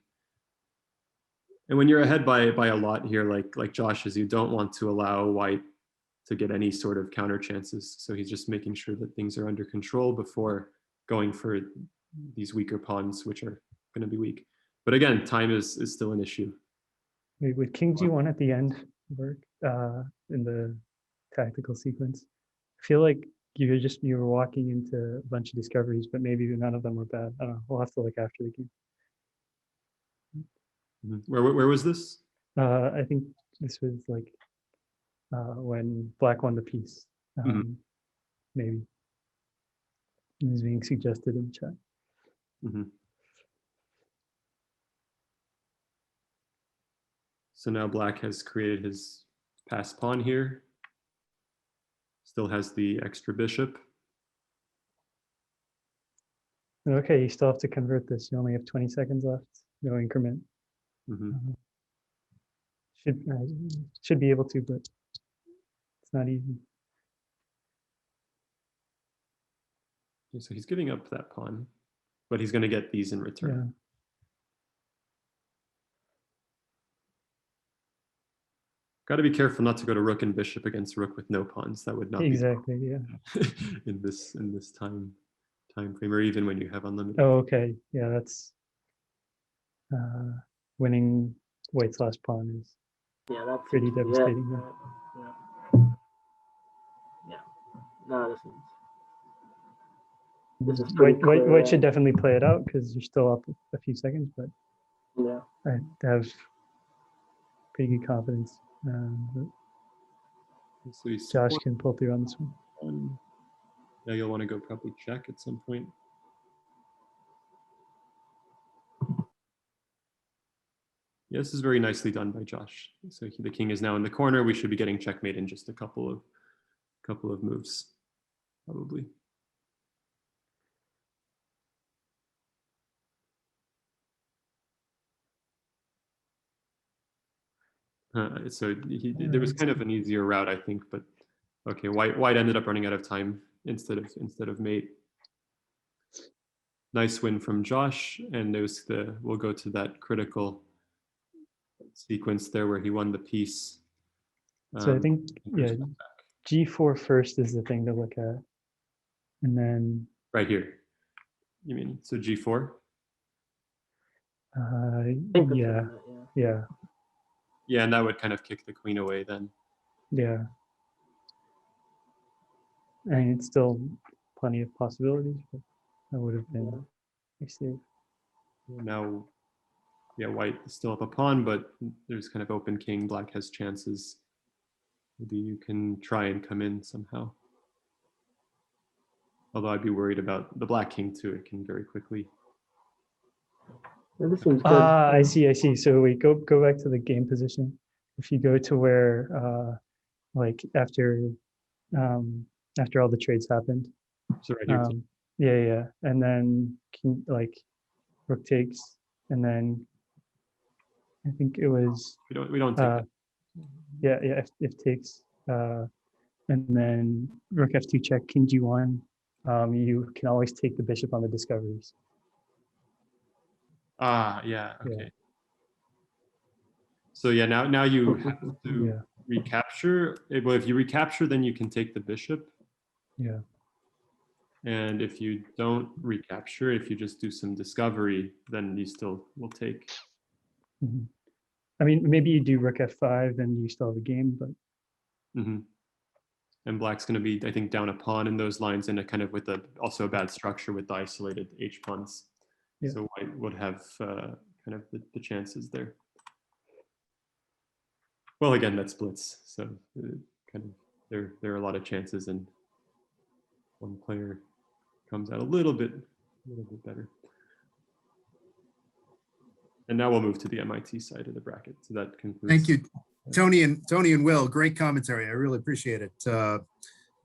And when you're ahead by a lot here, like Josh is, you don't want to allow white to get any sort of counter chances. So he's just making sure that things are under control before going for these weaker pawns, which are going to be weak. But again, time is still an issue. Wait, would king g1 at the end work in the tactical sequence? I feel like you were walking into a bunch of discoveries, but maybe none of them were bad. I don't know. We'll have to look after the game. Where was this? I think this was like when Black won the piece. Maybe it was being suggested in the chat. So now Black has created his pass pawn here. Still has the extra bishop. Okay, you still have to convert this. You only have 20 seconds left. No increment. Should be able to, but it's not easy. So he's giving up that pawn, but he's going to get these in return. Yeah. Got to be careful not to go to rook and bishop against rook with no pawns. That would not exactly, be in this time frame, or even when you have unlimited. Oh, okay. Yeah, that's winning white's last pawn is that's pretty devastating. No, this is pretty White should definitely play it out because you're still up a few seconds, but I have pretty good confidence. So Josh can pull through on this one. Yeah, you'll want to go probably check at some point. Yeah, this is very nicely done by Josh. So the king is now in the corner. We should be getting checkmate in just a couple of moves, probably. There was kind of an easier route, I think, but okay, white ended up running out of time instead of mate. Nice win from Josh, and we'll go to that critical sequence there where he won the piece. So I think G4 first is the thing to look at, and then right here. You mean so G4? Yeah. Yeah, and that would kind of kick the queen away then. Yeah. I mean, it's still plenty of possibilities, but that would have been safe. Now, white is still up a pawn, but there's kind of open king. Black has chances. Maybe you can try and come in somehow. Although I'd be worried about the black king too. It can very quickly. This one's good. I see. So wait, go back to the game position. If you go to where, like after all the trades happened. So right here. Yeah, and then king, like rook takes, and then I think it was. We don't take that. Yeah. If takes, and then rook f2 check, king g1. You can always take the bishop on the discoveries. Yeah, okay. Yeah. So yeah, now you have to recapture. Well, if you recapture, then you can take the bishop. Yeah. And if you don't recapture, if you just do some discovery, then you still will take. I mean, maybe you do rook f5 and you still have a game, but And black's going to be, I think, down a pawn in those lines, and a kind of with also a bad structure with the isolated h pawns. Yeah. So white would have kind of the chances there. Well, again, that splits, so kind of there are a lot of chances, and one player comes out a little bit better. And now we'll move to the MIT side of the bracket. So that concludes. Thank you, Tony and Will. Great commentary. I really appreciate it.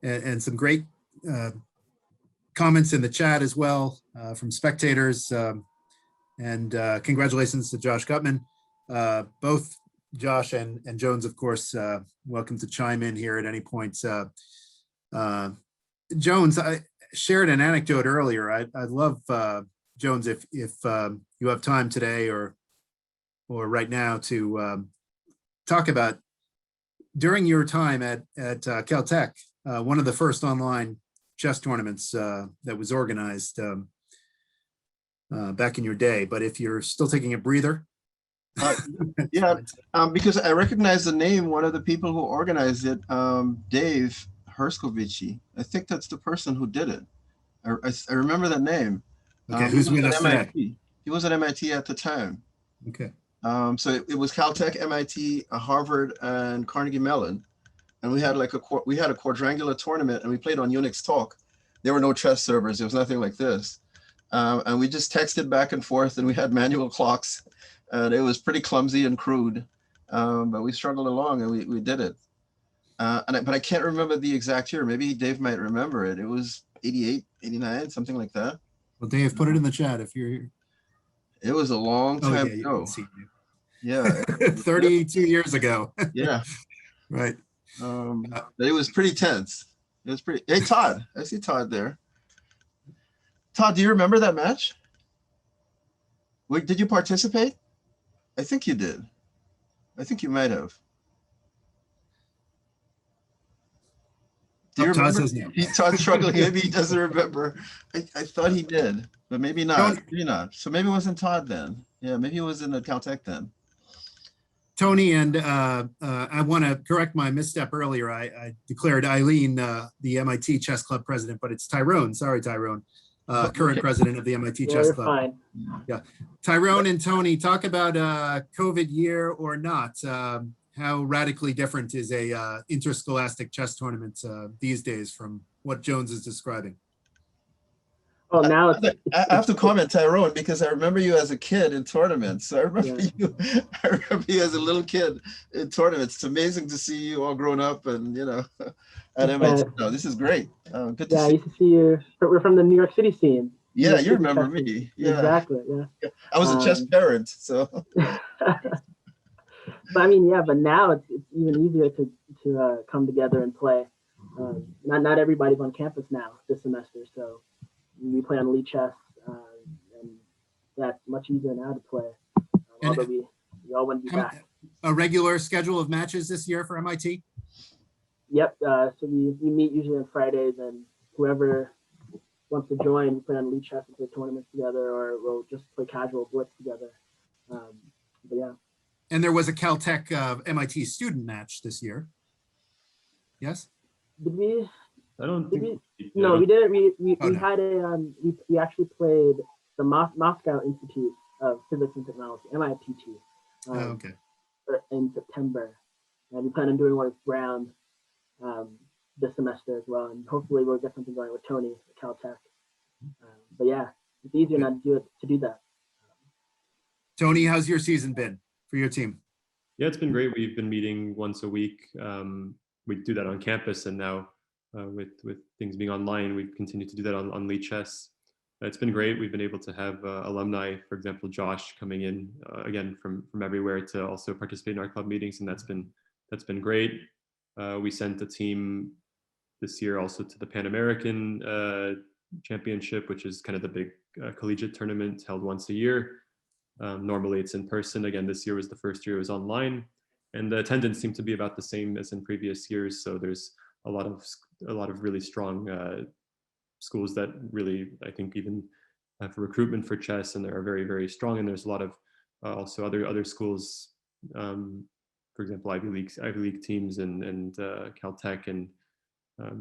And some great comments in the chat as well from spectators. And congratulations to Josh Gutman. Both Josh and Jones, of course, welcome to chime in here at any point. Jones, I shared an anecdote earlier. I'd love, Jones, if you have time today or right now to talk about during your time at Caltech, one of the first online chess tournaments that was organized back in your day. But if you're still taking a breather. Yeah, because I recognize the name, one of the people who organized it, Dave Herskovich. I think that's the person who did it. I remember that name. Okay, who's with us today? He was at MIT at the time. Okay. So it was Caltech, MIT, Harvard, and Carnegie Mellon, and we had a quadrangular tournament, and we played on Unix Talk. There were no chess servers. There was nothing like this, and we just texted back and forth, and we had manual clocks, and it was pretty clumsy and crude, but we struggled along, and we did it. But I can't remember the exact year. Maybe Dave might remember it. It was 88, 89, something like that. Well, Dave, put it in the chat if you're here. It was a long time ago. Yeah. 32 years ago. Yeah. Right. But it was pretty tense. It was pretty. Hey, Todd. I see Todd there. Todd, do you remember that match? Wait, did you participate? I think you did. I think you might have. Do you remember? Todd's struggling. Maybe he doesn't remember. I thought he did, but maybe not. Maybe not. So maybe it wasn't Todd then. Yeah, maybe it was in the Caltech then. Tony, and I want to correct my misstep earlier. I declared Eileen the MIT Chess Club president, but it's Tyrone. Sorry, Tyrone, current president of the MIT Chess Club. Fine. Yeah, Tyrone and Tony, talk about COVID year or not. How radically different is a interscholastic chess tournament these days from what Jones is describing? Oh, now I have to comment, Tyrone, because I remember you as a kid in tournaments. So I remember I remember you as a little kid in tournaments. It's amazing to see you all grown up and at MIT. No, this is great. Good to see. I used to see you. We're from the New York City scene. Yeah, you remember me. Yeah, exactly. Yeah. I was a chess parent, so. But I mean, yeah, but now it's even easier to come together and play. Not everybody's on campus now this semester, so we play on Lichess, and that's much easier now to play. Although we all want to be back. A regular schedule of matches this year for MIT? Yep. So we meet usually on Fridays, and whoever wants to join, we play on Lichess and play tournaments together, or we'll just play casual blitz together. But yeah. And there was a Caltech MIT student match this year. Yes? Did we? I don't think. No, we didn't. We had a we actually played the Moscow Institute of Physics and Technology, MIPT. Okay. In September, and we plan on doing one with Brown this semester as well, and hopefully we'll get something going with Tony at Caltech. But yeah, it's easier now to do that. Tony, how's your season been for your team? Yeah, it's been great. We've been meeting once a week. We do that on campus, and now with things being online, we've continued to do that on Lichess. It's been great. We've been able to have alumni, for example, Josh, coming in again from everywhere to also participate in our club meetings, and that's been great. We sent a team this year also to the Pan American Championship, which is kind of the big collegiate tournament held once a year. Normally it's in person. Again, this year was the first year it was online, and the attendance seemed to be about the same as in previous years. So there's a lot of really strong schools that really, I think, even have recruitment for chess, and they are very, very strong. And there's a lot of also other schools for example, Ivy League teams and Caltech and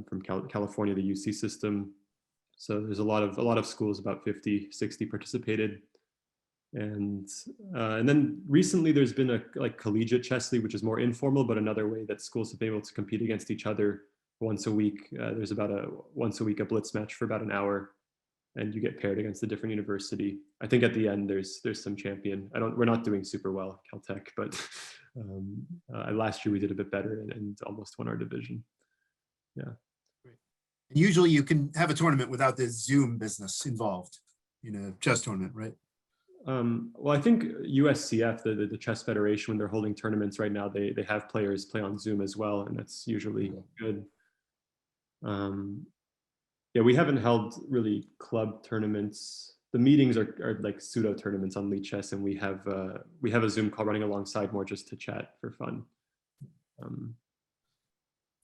from California, the UC system. So there's a lot of schools, about 50, 60 participated. And then recently there's been a collegiate chess league, which is more informal, but another way that schools have been able to compete against each other once a week. There's about once a week a blitz match for about an hour, and you get paired against a different university. I think at the end there's some champion. We're not doing super well at Caltech, but last year we did a bit better and almost won our division. Yeah. Usually you can have a tournament without the Zoom business involved in a chess tournament, right? Well, I think USCF, the Chess Federation, when they're holding tournaments right now, they have players play on Zoom as well, and that's usually good. Yeah, we haven't held really club tournaments. The meetings are like pseudo tournaments on Lichess, and we have a Zoom call running alongside more just to chat for fun.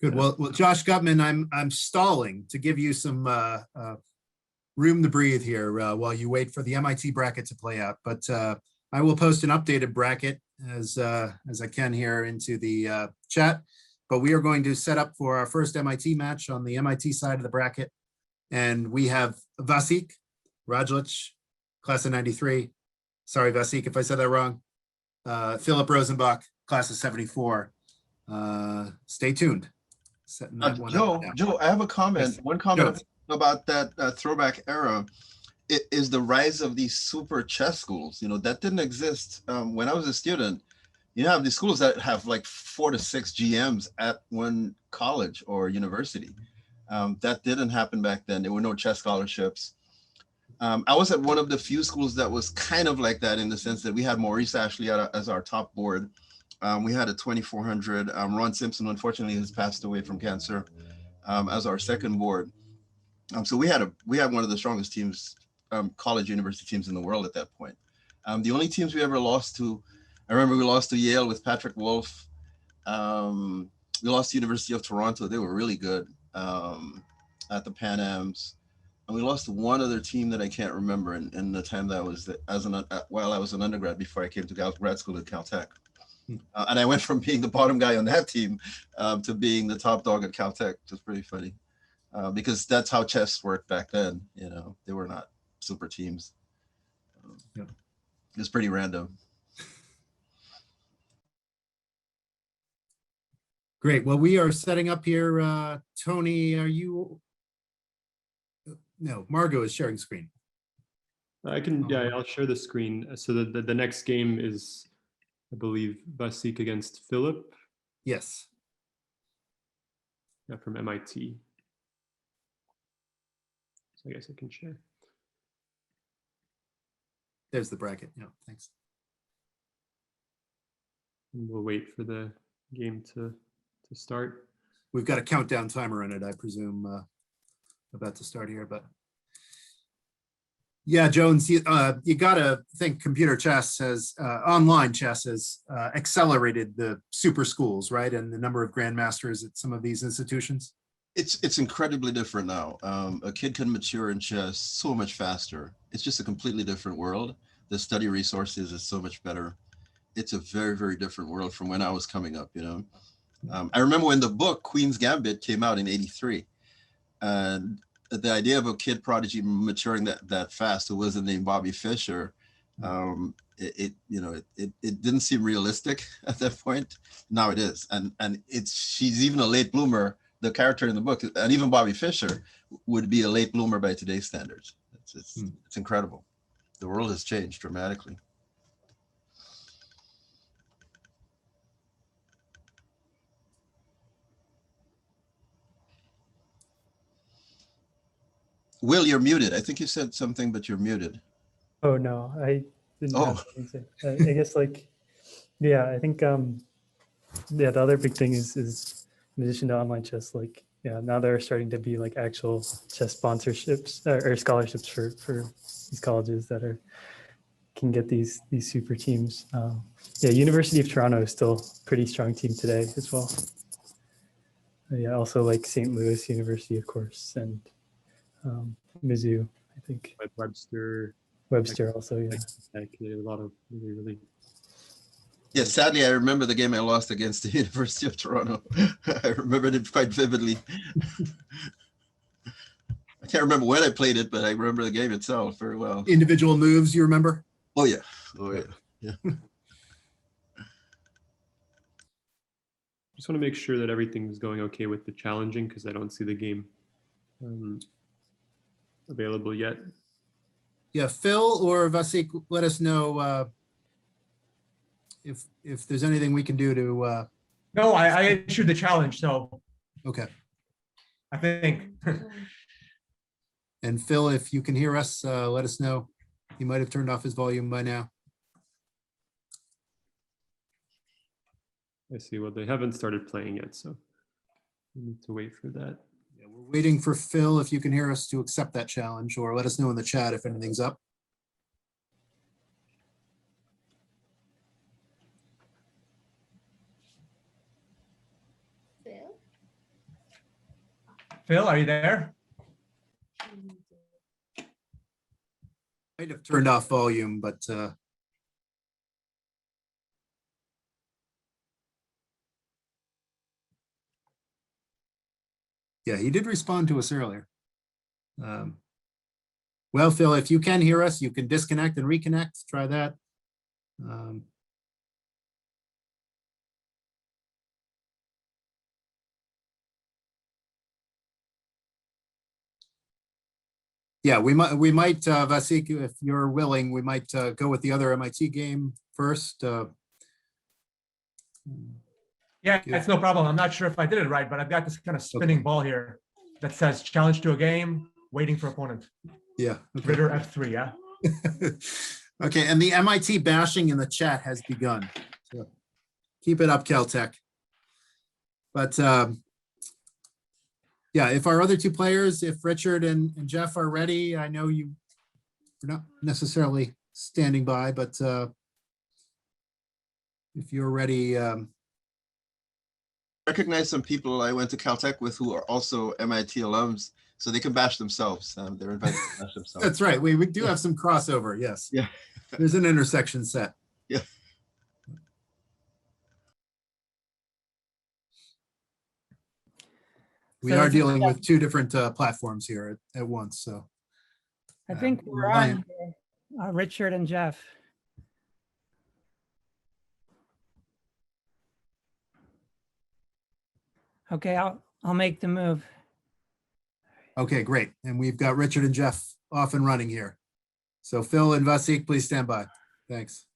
Good. Well, Josh Gutman, I'm stalling to give you some room to breathe here while you wait for the MIT bracket to play out. But I will post an updated bracket as I can here into the chat. But we are going to set up for our first MIT match on the MIT side of the bracket. And we have Vasik Rajlich, class of 93. Sorry, Vasik, if I said that wrong. Philip Rosenbach, class of 74. Stay tuned. Joe, I have a comment. Yes. One comment about that throwback era. It is the rise of these super chess schools. That didn't exist when I was a student. You have these schools that have like 4 to 6 GMs at one college or university. That didn't happen back then. There were no chess scholarships. I was at one of the few schools that was kind of like that in the sense that we had Maurice Ashley as our top board. We had a 2400. Ron Simpson, unfortunately, has passed away from cancer, as our second board. So we had one of the strongest teams, college university teams in the world at that point. The only teams we ever lost to, I remember we lost to Yale with Patrick Wolf. We lost to University of Toronto. They were really good at the Pan Ams. And we lost to one other team that I can't remember in the time that I was while I was an undergrad before I came to grad school at Caltech. And I went from being the bottom guy on that team to being the top dog at Caltech, which was pretty funny. Because that's how chess worked back then. They were not super teams. It was pretty random. Great. Well, we are setting up here. Tony, are you? No, Margot is sharing screen. I can, yeah, I'll share the screen. So the next game is, I believe, Vasik against Philip. Yes. Yeah, from MIT. So I guess I can share. There's the bracket. Yeah, thanks. And we'll wait for the game to start. We've got a countdown timer on it, I presume, about to start here, but yeah, Jones, you gotta think computer chess has, online chess has accelerated the super schools, right? And the number of grandmasters at some of these institutions. It's incredibly different now. A kid can mature in chess so much faster. It's just a completely different world. The study resources is so much better. It's a very, very different world from when I was coming up, I remember when the book Queen's Gambit came out in '83, and the idea of a kid prodigy maturing that fast who wasn't named Bobby Fischer, it didn't seem realistic at that point. Now it is, and she's even a late bloomer. The character in the book, and even Bobby Fischer would be a late bloomer by today's standards. It's incredible. The world has changed dramatically. Will, you're muted. I think you said something, but you're muted. Oh no, I didn't have anything to say. I guess yeah, I think the other big thing is in addition to online chess, now there are starting to be actual chess sponsorships or scholarships for these colleges that can get these super teams. Yeah, University of Toronto is still a pretty strong team today as well. Yeah, also St. Louis University, of course, and Mizzou, I think. Webster also, yeah. A lot of really Yeah, sadly, I remember the game I lost against the University of Toronto. I remembered it quite vividly. I can't remember when I played it, but I remember the game itself very well. Individual moves, you remember? Oh yeah, oh yeah, yeah. Just want to make sure that everything's going okay with the challenging because I don't see the game available yet. Yeah, Phil or Vasik, let us know if there's anything we can do to. No, I issued the challenge, so Okay. I think. And Phil, if you can hear us, let us know. He might have turned off his volume by now. I see. Well, they haven't started playing yet, so we need to wait for that. Yeah, we're waiting for Phil, if you can hear us, to accept that challenge, or let us know in the chat if anything's up. Phil, are you there? Might have turned off volume, but yeah, he did respond to us earlier. Well, Phil, if you can hear us, you can disconnect and reconnect. Try that. Yeah, we might, Vasik, if you're willing, we might go with the other MIT game first. Yeah, it's no problem. I'm not sure if I did it right, but I've got this kind of spinning ball here that says challenge to a game, waiting for opponent. Yeah. Okay. Ritter F3, yeah. Okay, and the MIT bashing in the chat has begun. So keep it up, Caltech. But yeah, if our other two players, if Richard and Jeff are ready, I know you're not necessarily standing by, but if you're ready. Recognize some people I went to Caltech with who are also MIT alums, so they can bash themselves. They're invited to bash themselves. That's right. We do have some crossover. Yes. Yeah. There's an intersection set. Yeah. We So are is it- dealing with two different platforms here at once. So I think we're Ryan. on Richard and Jeff. Okay, I'll make the move. okay, great. And we've got Richard and Jeff off and running here. So Phil and Vasik, please stand by. Thanks.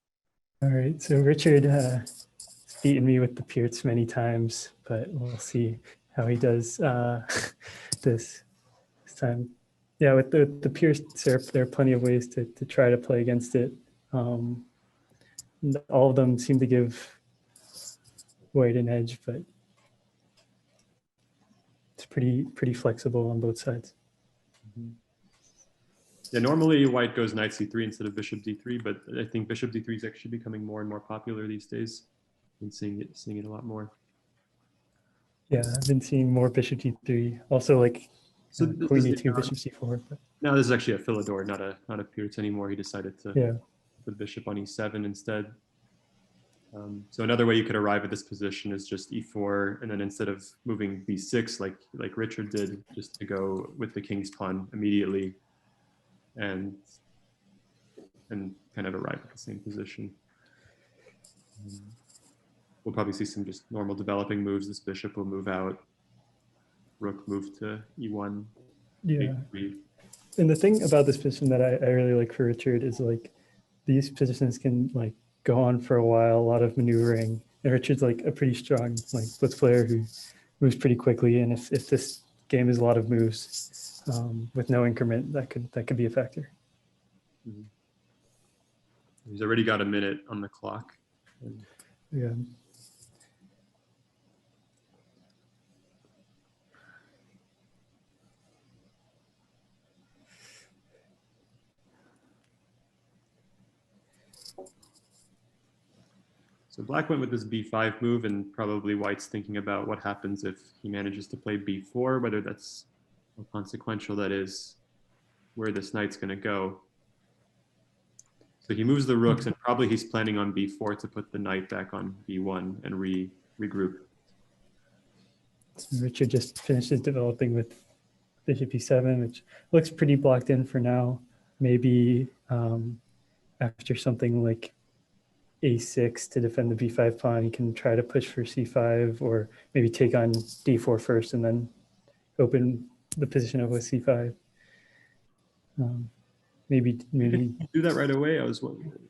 All right, so Richard has beaten me with the Pierce many times, but we'll see how he does this time. Yeah, with the Pierce, there are plenty of ways to try to play against it. All of them seem to give White an edge, but it's pretty flexible on both sides. Yeah, normally White goes knight c3 instead of bishop d3, but I think bishop d3 is actually becoming more and more popular these days. Been seeing it a lot more. Yeah, I've been seeing more bishop d3. Also, like So queen e2, bishop c4. But now this is actually a Philidor, not a Pierce anymore. He decided to put bishop on e7 instead. So another way you could arrive at this position is just e4, and then instead of moving b6 like Richard did, just to go with the king's pawn immediately, and kind of arrive at the same position. We'll probably see some just normal developing moves. This bishop will move out. Rook move to e1. yeah. a3. And the thing about this position that I really like for Richard is like these positions can like go on for a while, a lot of maneuvering. And Richard's like a pretty strong like blitz player who moves pretty quickly. And if this game is a lot of moves with no increment, that could be a factor. Mm-hmm. He's already got a minute on the clock. Yeah. So Black went with this b5 move, and probably White's thinking about what happens if he manages to play b4, whether that's how consequential that is, where this knight's going to go. So he moves the rooks, and probably he's planning on b4 to put the knight back on b1 and regroup. So Richard just finishes developing with bishop e7, which looks pretty blocked in for now. Maybe after something like a6 to defend the b5 pawn, he can try to push for c5, or maybe take on d4 first and then open the position up with c5. Maybe do that right away. I was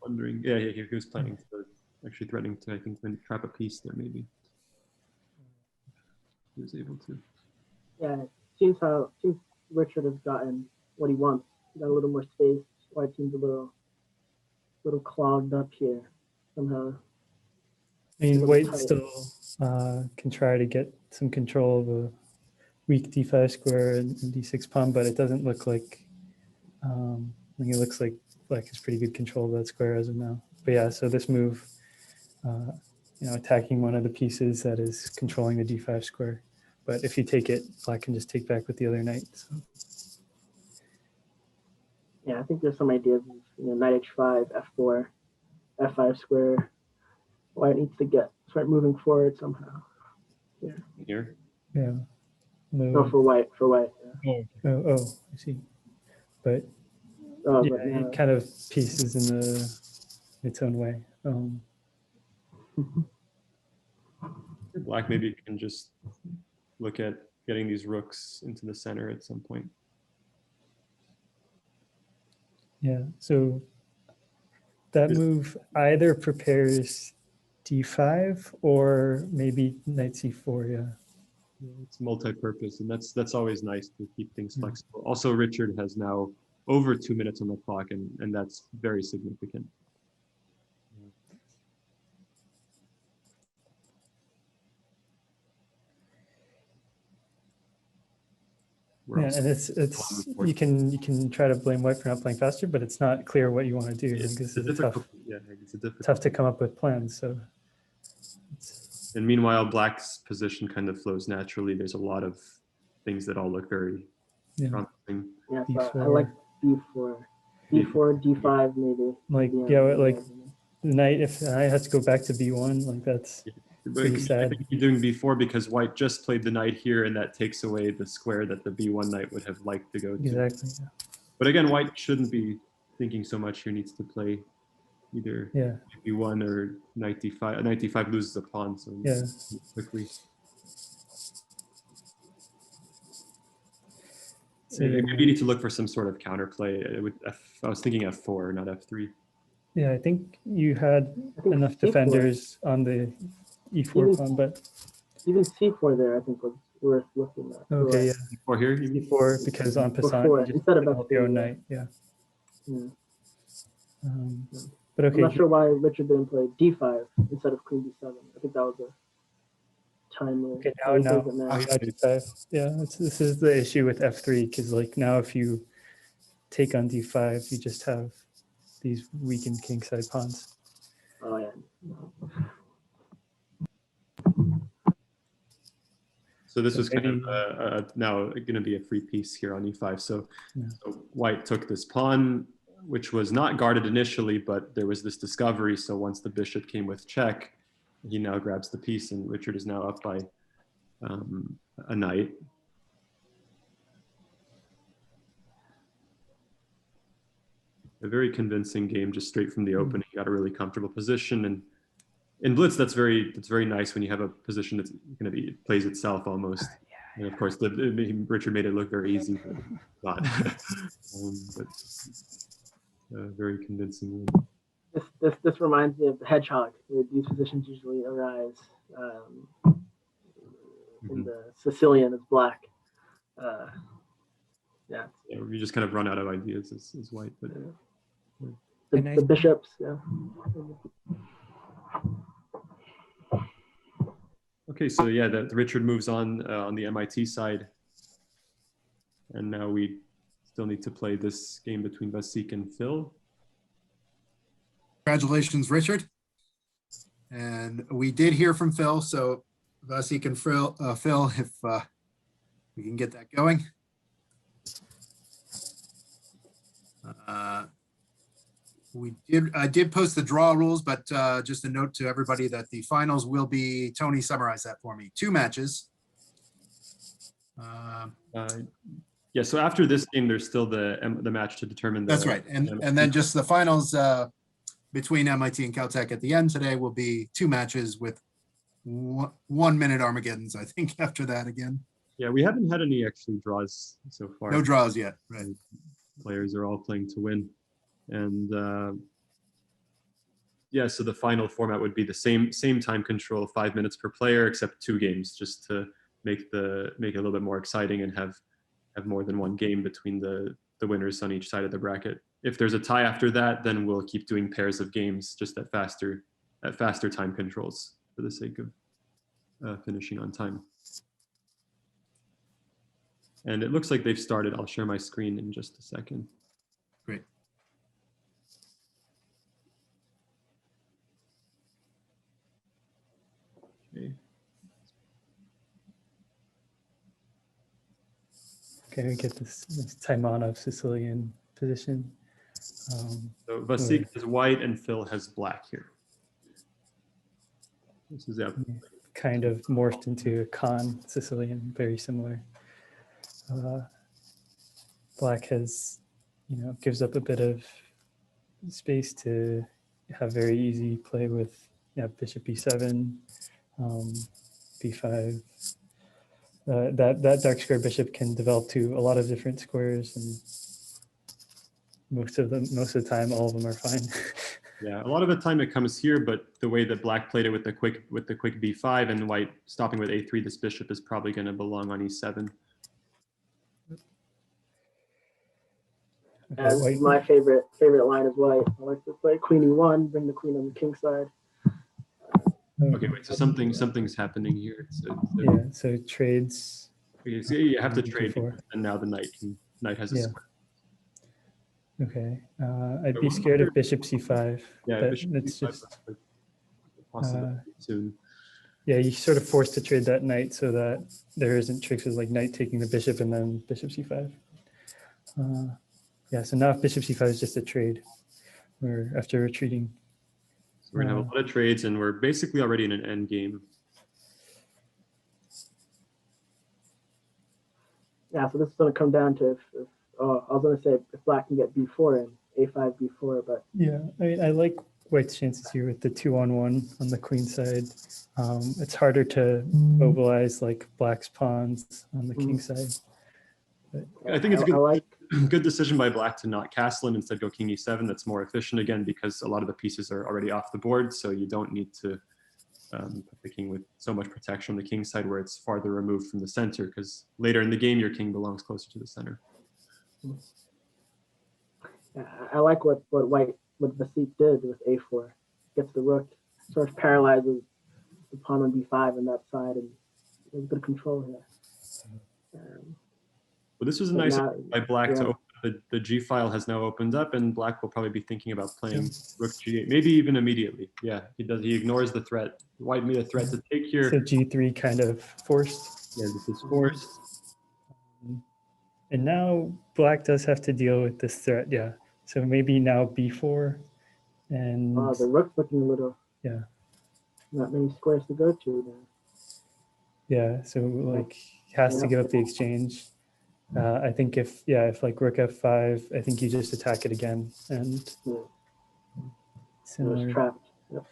wondering. Yeah, he was planning to actually threatening to, I think, then trap a piece there. Maybe he was able to. Yeah, it seems Richard has gotten what he wants. He got a little more space. White team's a little clogged up here somehow. I mean, White still can try to get some control of a weak d5 square and d6 pawn, but it doesn't look like. I think it looks like Black has pretty good control of that square as of now. But yeah, so this move, attacking one of the pieces that is controlling the d5 square. But if you take it, Black can just take back with the other knight. So. Yeah, I think there's some ideas of knight h5, f4, f5 square. White needs to start moving forward somehow. Yeah. Here. Yeah. No, for white. Yeah. Oh, I see. But it kind of pieces in its own way. Black maybe can just look at getting these rooks into the center at some point. Yeah, so that move either prepares d5 or maybe knight c4, yeah. It's multi-purpose, and that's always nice to keep things flexible. Also, Richard has now over 2 minutes on the clock, and that's very significant. Yeah, and it's you can try to blame White for not playing faster, but it's not clear what you want to do. It's tough to come up with plans. So. And meanwhile, Black's position kind of flows naturally. There's a lot of things that all look very promising. Yeah, so I like b4, d5 maybe. Like like the knight. If the knight has to go back to b1, like that's. Pretty sad. I think you're doing b4 because White just played the knight here, and that takes away the square that the b1 knight would have liked to go to. Exactly. Yeah. But again, White shouldn't be thinking so much here. Needs to play either b1 or knight d5. Knight d5 loses a pawn, so quickly. So maybe you need to look for some sort of counterplay. I was thinking f4, not f3. Yeah, I think you had enough defenders on the e4 pawn, but even c4 there I think was worth looking at. Okay, yeah. Or here, e4 because on passant instead of the own knight, yeah. But okay. I'm not sure why Richard didn't play d5 instead of queen d7. I think that was a timely. Okay, now d5. Yeah, this is the issue with f3 because like now if you take on d5, you just have these weakened kingside pawns. Oh yeah. So this was kind of now going to be a free piece here on e5. So White took this pawn, which was not guarded initially, but there was this discovery. So once the bishop came with check, he now grabs the piece, and Richard is now up by a knight. A very convincing game, just straight from the opening. He got a really comfortable position, and in Blitz, that's very nice when you have a position that's going to be plays itself almost. And of course, Richard made it look very easy, but not. But very convincing win. This reminds me of the hedgehog. These positions usually arise in the Sicilian as black. Yeah, you just kind of run out of ideas as White, but the bishops. Yeah. Okay, so yeah, Richard moves on the MIT side, and now we still need to play this game between Vasik and Phil. Congratulations, Richard. And we did hear from Phil, so Vasik and Phil, if we can get that going. I did post the draw rules, but just a note to everybody that the finals will be, Tony, summarize that for me. 2 matches. Yeah, so after this game, there's still the match to determine the. That's right. And then just the finals between MIT and Caltech at the end today will be 2 matches with 1 minute Armageddons, I think, after that again. Yeah, we haven't had any actually draws so far. No draws yet, right. Players are all playing to win. And yeah, so the final format would be the same time control, 5 minutes per player, except 2 games, just to make it a little bit more exciting and have more than 1 game between the winners on each side of the bracket. If there's a tie after that, then we'll keep doing pairs of games just at faster time controls for the sake of finishing on time. And it looks like they've started. I'll share my screen in just a second. Great. Okay, we get this Taimano Sicilian position. So Vasik has white and Phil has black here. This is kind of morphed into a Khan Sicilian, very similar. Black has, gives up a bit of space to have very easy play with bishop b7, b5. That dark square bishop can develop to a lot of different squares, and most of the time, all of them are fine. Yeah, a lot of the time it comes here, but the way that black played it with the quick b5 and white stopping with a3, this bishop is probably going to belong on e7. This is my favorite line is white. I like to play queen e1, bring the queen on the king side. Okay, wait. So something's happening here. Yeah. So trades. Okay, so you have to trade, and now the knight has a square. Okay. I'd be scared of bishop c5. Yeah, but bishop it's c5 just soon. Yeah, you're sort of forced to trade that knight so that there isn't tricks with like knight taking the bishop and then bishop c5. Yeah. So now if bishop c5 is just a trade, or after retreating. We're gonna have a lot of trades, and we're basically already in an end game. Yeah, so this is going to come down to if I was going to say if black can get b4 and a5, b4, but yeah, I like white's chances here with the 2-on-1 on the queen side. It's harder to mobilize like black's pawns on the king side. But I think it's a good decision by black to not castle and instead go king e7. That's more efficient again because a lot of the pieces are already off the board, so you don't need to put the king with so much protection on the king side where it's farther removed from the center, because later in the game your king belongs closer to the center. I like what Vasik did with a4. Gets the rook, sort of paralyzes the pawn on b5 on that side, and there's good control here. Well, this was a nice by black to open the G file has now opened up, and black will probably be thinking about playing rook G8, maybe even immediately. Yeah, he ignores the threat. White made a threat to take here. So G3 kind of forced. Yeah, this is forced. And now black does have to deal with this threat. Yeah. So maybe now b4, and the rook's looking a little. Yeah. Not many squares to go to there. Yeah. So like he has to give up the exchange. I think if like rook f5, I think you just attack it again and similar. Trapped. Yep.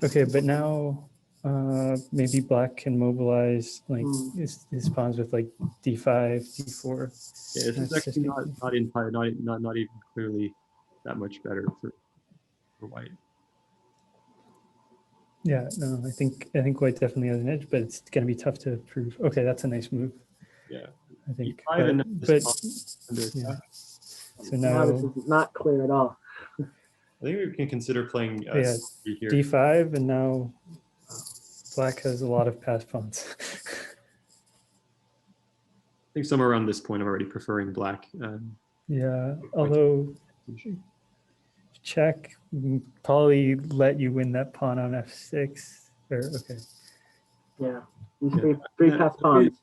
Okay, but now maybe black can mobilize like his pawns with like d5, d4. Yeah, this is actually not even clearly that much better for white. Yeah, no, I think white definitely has an edge, but it's going to be tough to prove. Okay, that's a nice move. Yeah. I think, So now this is not clear at all. I think we can consider playing here. D5, and now black has a lot of passed pawns. I think somewhere around this point, I'm already preferring black. Yeah, although check probably let you win that pawn on f6. Okay. Yeah, these three passed pawns.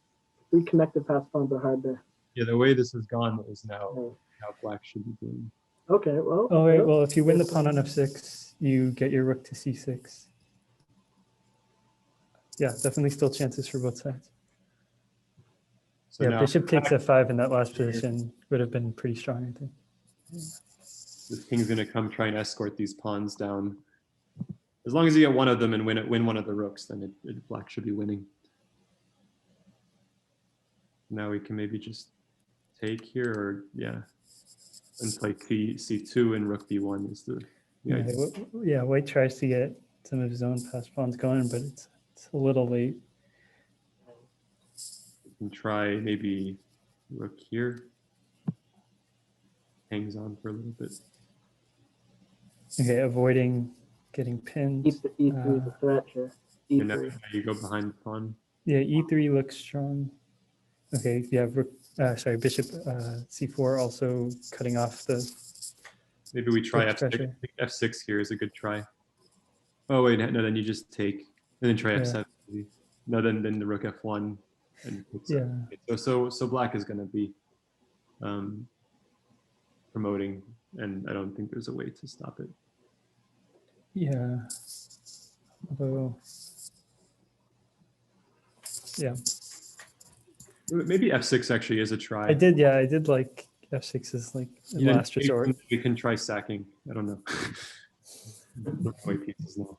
3 connected passed pawns are hard to. Yeah, the way this has gone is now how black should be doing. Okay, well. Oh, wait, well, if you win the pawn on f6, you get your rook to c6. Yeah, definitely still chances for both sides. So Yeah, now bishop takes f5 in that last position would have been pretty strong, I think. the king's going to come try and escort these pawns down. As long as you get one of them and win one of the rooks, then black should be winning. Now we can maybe just take here, or yeah, and play c2 and rook b1 is the idea. Yeah, white tries to get some of his own passed pawns going, but it's a little late. We can try maybe rook here. Hangs on for a little bit. Okay, avoiding getting pinned. E3 is a threat here. And now E3. you go behind the pawn. Yeah, e3 looks strong. Okay, yeah, sorry, bishop c4 also cutting off the. Maybe we try rook f6. pressure. I think f6 here is a good try. Oh wait, no, then you just take and then try f7. Maybe. No, then the rook f1 and Yeah. So black is going to be promoting, and I don't think there's a way to stop it. Yeah. Although. Yeah. Maybe f6 actually is a try. I did like f6 is like the last resort. We can try sacking. I don't know. White pieces now.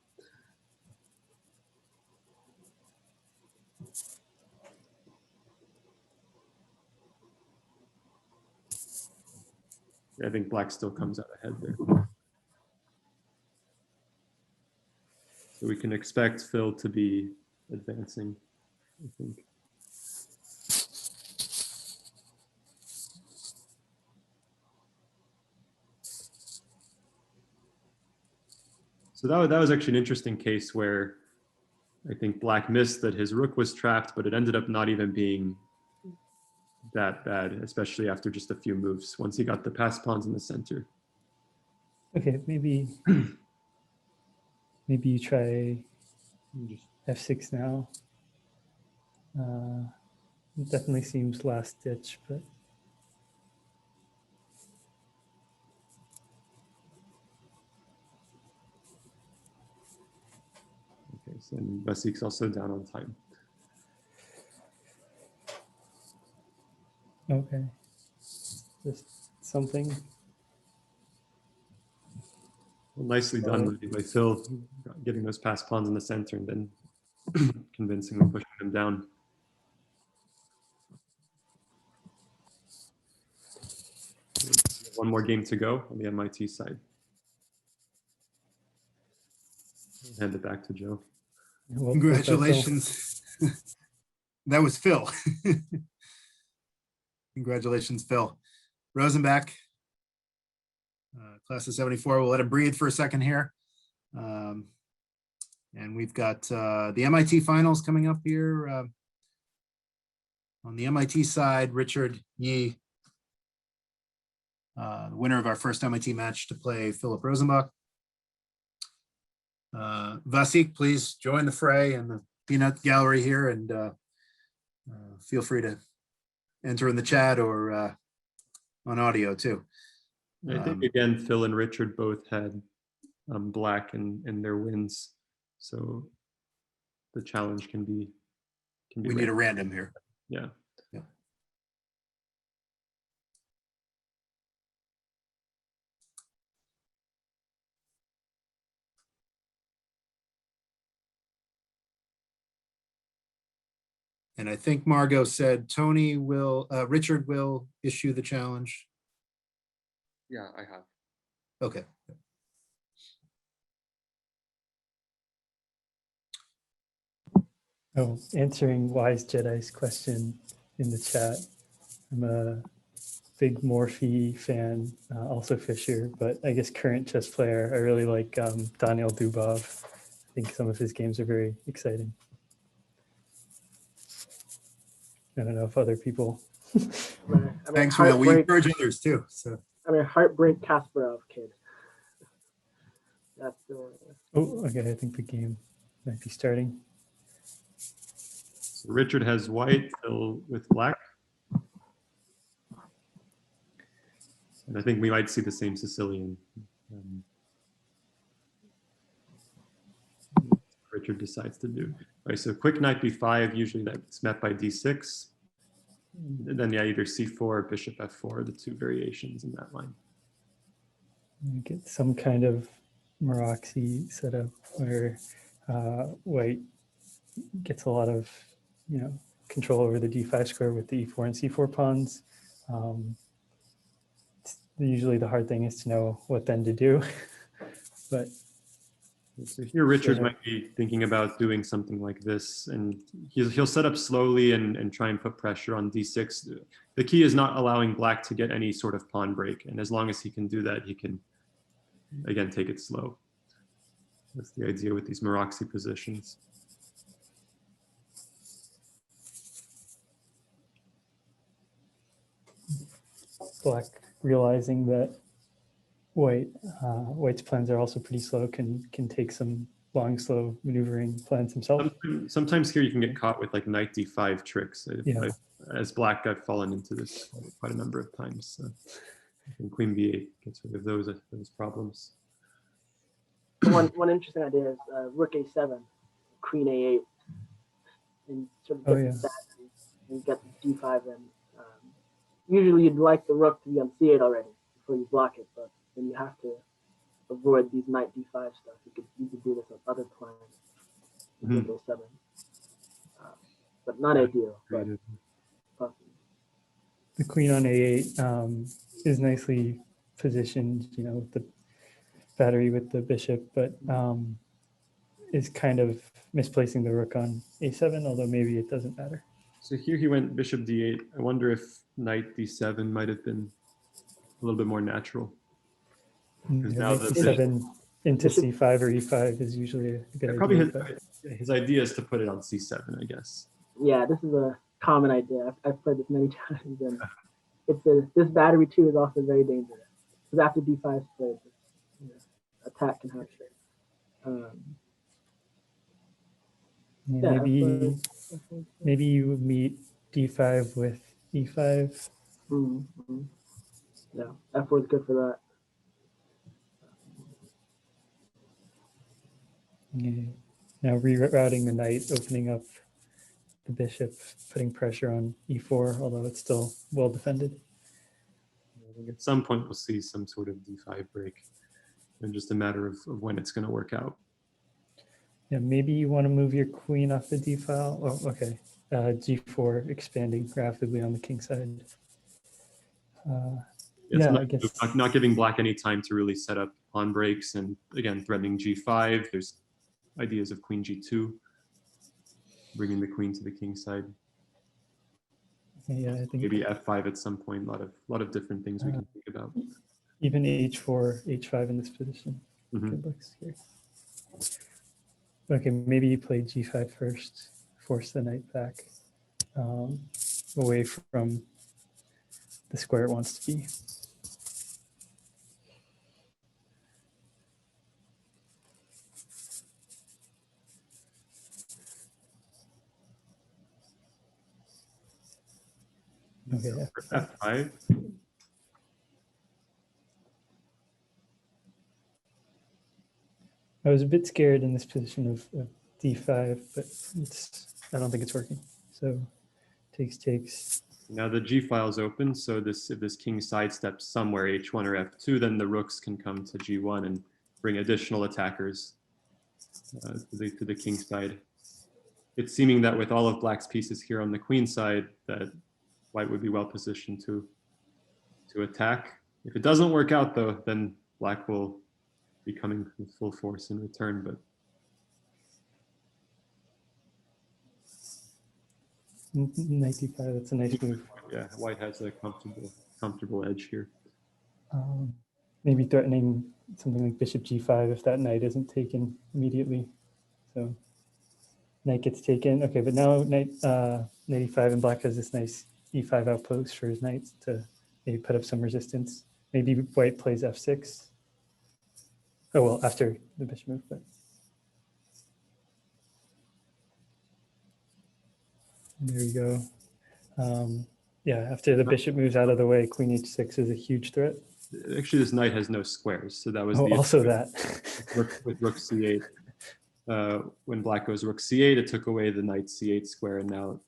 I think black still comes out ahead there. So we can expect Phil to be advancing, I think. So that was actually an interesting case where I think black missed that his rook was trapped, but it ended up not even being that bad, especially after just a few moves, once he got the passed pawns in the center. Okay, maybe you try f6 now. It definitely seems last ditch, but okay, so Vasik's also down on time. okay. Just something. Well, nicely done by Phil, getting those passed pawns in the center and then convincingly pushing them down. One more game to go on the MIT side. Hand it back to Joe. Well, Congratulations. That was Phil. Congratulations, Phil. Rosenbach, class of 74. We'll let him breathe for a second here. And we've got the MIT finals coming up here. On the MIT side, Richard Yi, the winner of our first MIT match to play Philip Rosenbach. Vasik, please join the fray in the peanut gallery here, and feel free to enter in the chat or on audio too. I think again, Phil and Richard both had black in their wins, so the challenge can be. We need a random here. Yeah. Yeah. And I think Margot said Richard will issue the challenge. Yeah, I have. Okay. Oh, answering Wise Jedi's question in the chat. I'm a big Morphe fan, also Fischer, but I guess current chess player. I really like Daniel Dubov. I think some of his games are very exciting. I don't know if other people. Thanks, Will. We encourage others too. So. Heartbreak Kasparov kid. That's the one. Oh, okay. I think the game might be starting. So Richard has white, Phil with black. And I think we might see the same Sicilian. Richard decides to do. All right, so quick knight b5, usually that's met by d6. And then yeah, either c4 or bishop f4, the two variations in that line. You get some kind of Maroczy setup where white gets a lot of, control over the d5 square with the e4 and c4 pawns. Usually the hard thing is to know what then to do. But so here Richard might be thinking about doing something like this, and he'll set up slowly and try and put pressure on d6. The key is not allowing black to get any sort of pawn break, and as long as he can do that, he can, again, take it slow. That's the idea with these Maroczy positions. Black, realizing that white's plans are also pretty slow, can take some long, slow maneuvering plans himself. Sometimes here you can get caught with like knight d5 tricks. Yeah. As black, I've fallen into this quite a number of times. So I think queen b8 gets rid of those problems. One interesting idea is rook a7, queen a8, and sort of get that and get d5 in. Usually you'd like the rook to be on c8 already before you block it, but then you have to avoid these knight d5 stuff. You could do this on other plans. Rook a7, but not ideal. But possible. The queen on a8 is nicely positioned, with the battery with the bishop, but is kind of misplacing the rook on a7, although maybe it doesn't matter. So here he went bishop d8. I wonder if knight d7 might have been a little bit more natural. Because now the d7 into c5 or e5 is usually a good idea. Probably his idea is to put it on c7, I guess. Yeah, this is a common idea. I've played this many times, and this battery too is also very dangerous. Because after d5 is played, attack can happen. Maybe you meet d5 with e5. Yeah, f4 is good for that. Yeah. Now rerouting the knight, opening up the bishop, putting pressure on e4, although it's still well defended. I think at some point we'll see some sort of d5 break, and just a matter of when it's going to work out. Yeah, maybe you want to move your queen off the d file. Oh, okay. G4 expanding rapidly on the king side. I guess not giving black any time to really set up pawn breaks, and again threatening g5. There's ideas of queen g2, bringing the queen to the king side. Yeah, I think maybe f5 at some point. A lot of different things we can think about. Even h4, h5 in this position. Good looks here. Okay, maybe you play g5 first, force the knight back away from the square it wants to be. Okay, f5. I was a bit scared in this position of d5, but I don't think it's working. So takes. Now the g file is open, so if this king sidesteps somewhere, h1 or f2, then the rooks can come to g1 and bring additional attackers to the king side. It's seeming that with all of black's pieces here on the queen side, that white would be well positioned to attack. If it doesn't work out though, then black will be coming with full force in return. But knight d5, that's a nice move. Yeah, white has a comfortable edge here. Maybe threatening something like bishop g5 if that knight isn't taken immediately. So knight gets taken. Okay, but now knight e5, and black has this nice e5 outpost for his knight to maybe put up some resistance. Maybe white plays f6. Oh, well, after the bishop move, but. There we go. Yeah, after the bishop moves out of the way, queen h6 is a huge threat. actually this knight has no squares, so that was Oh, the also that. with rook c8. When black goes rook c8, it took away the knight c8 square, and now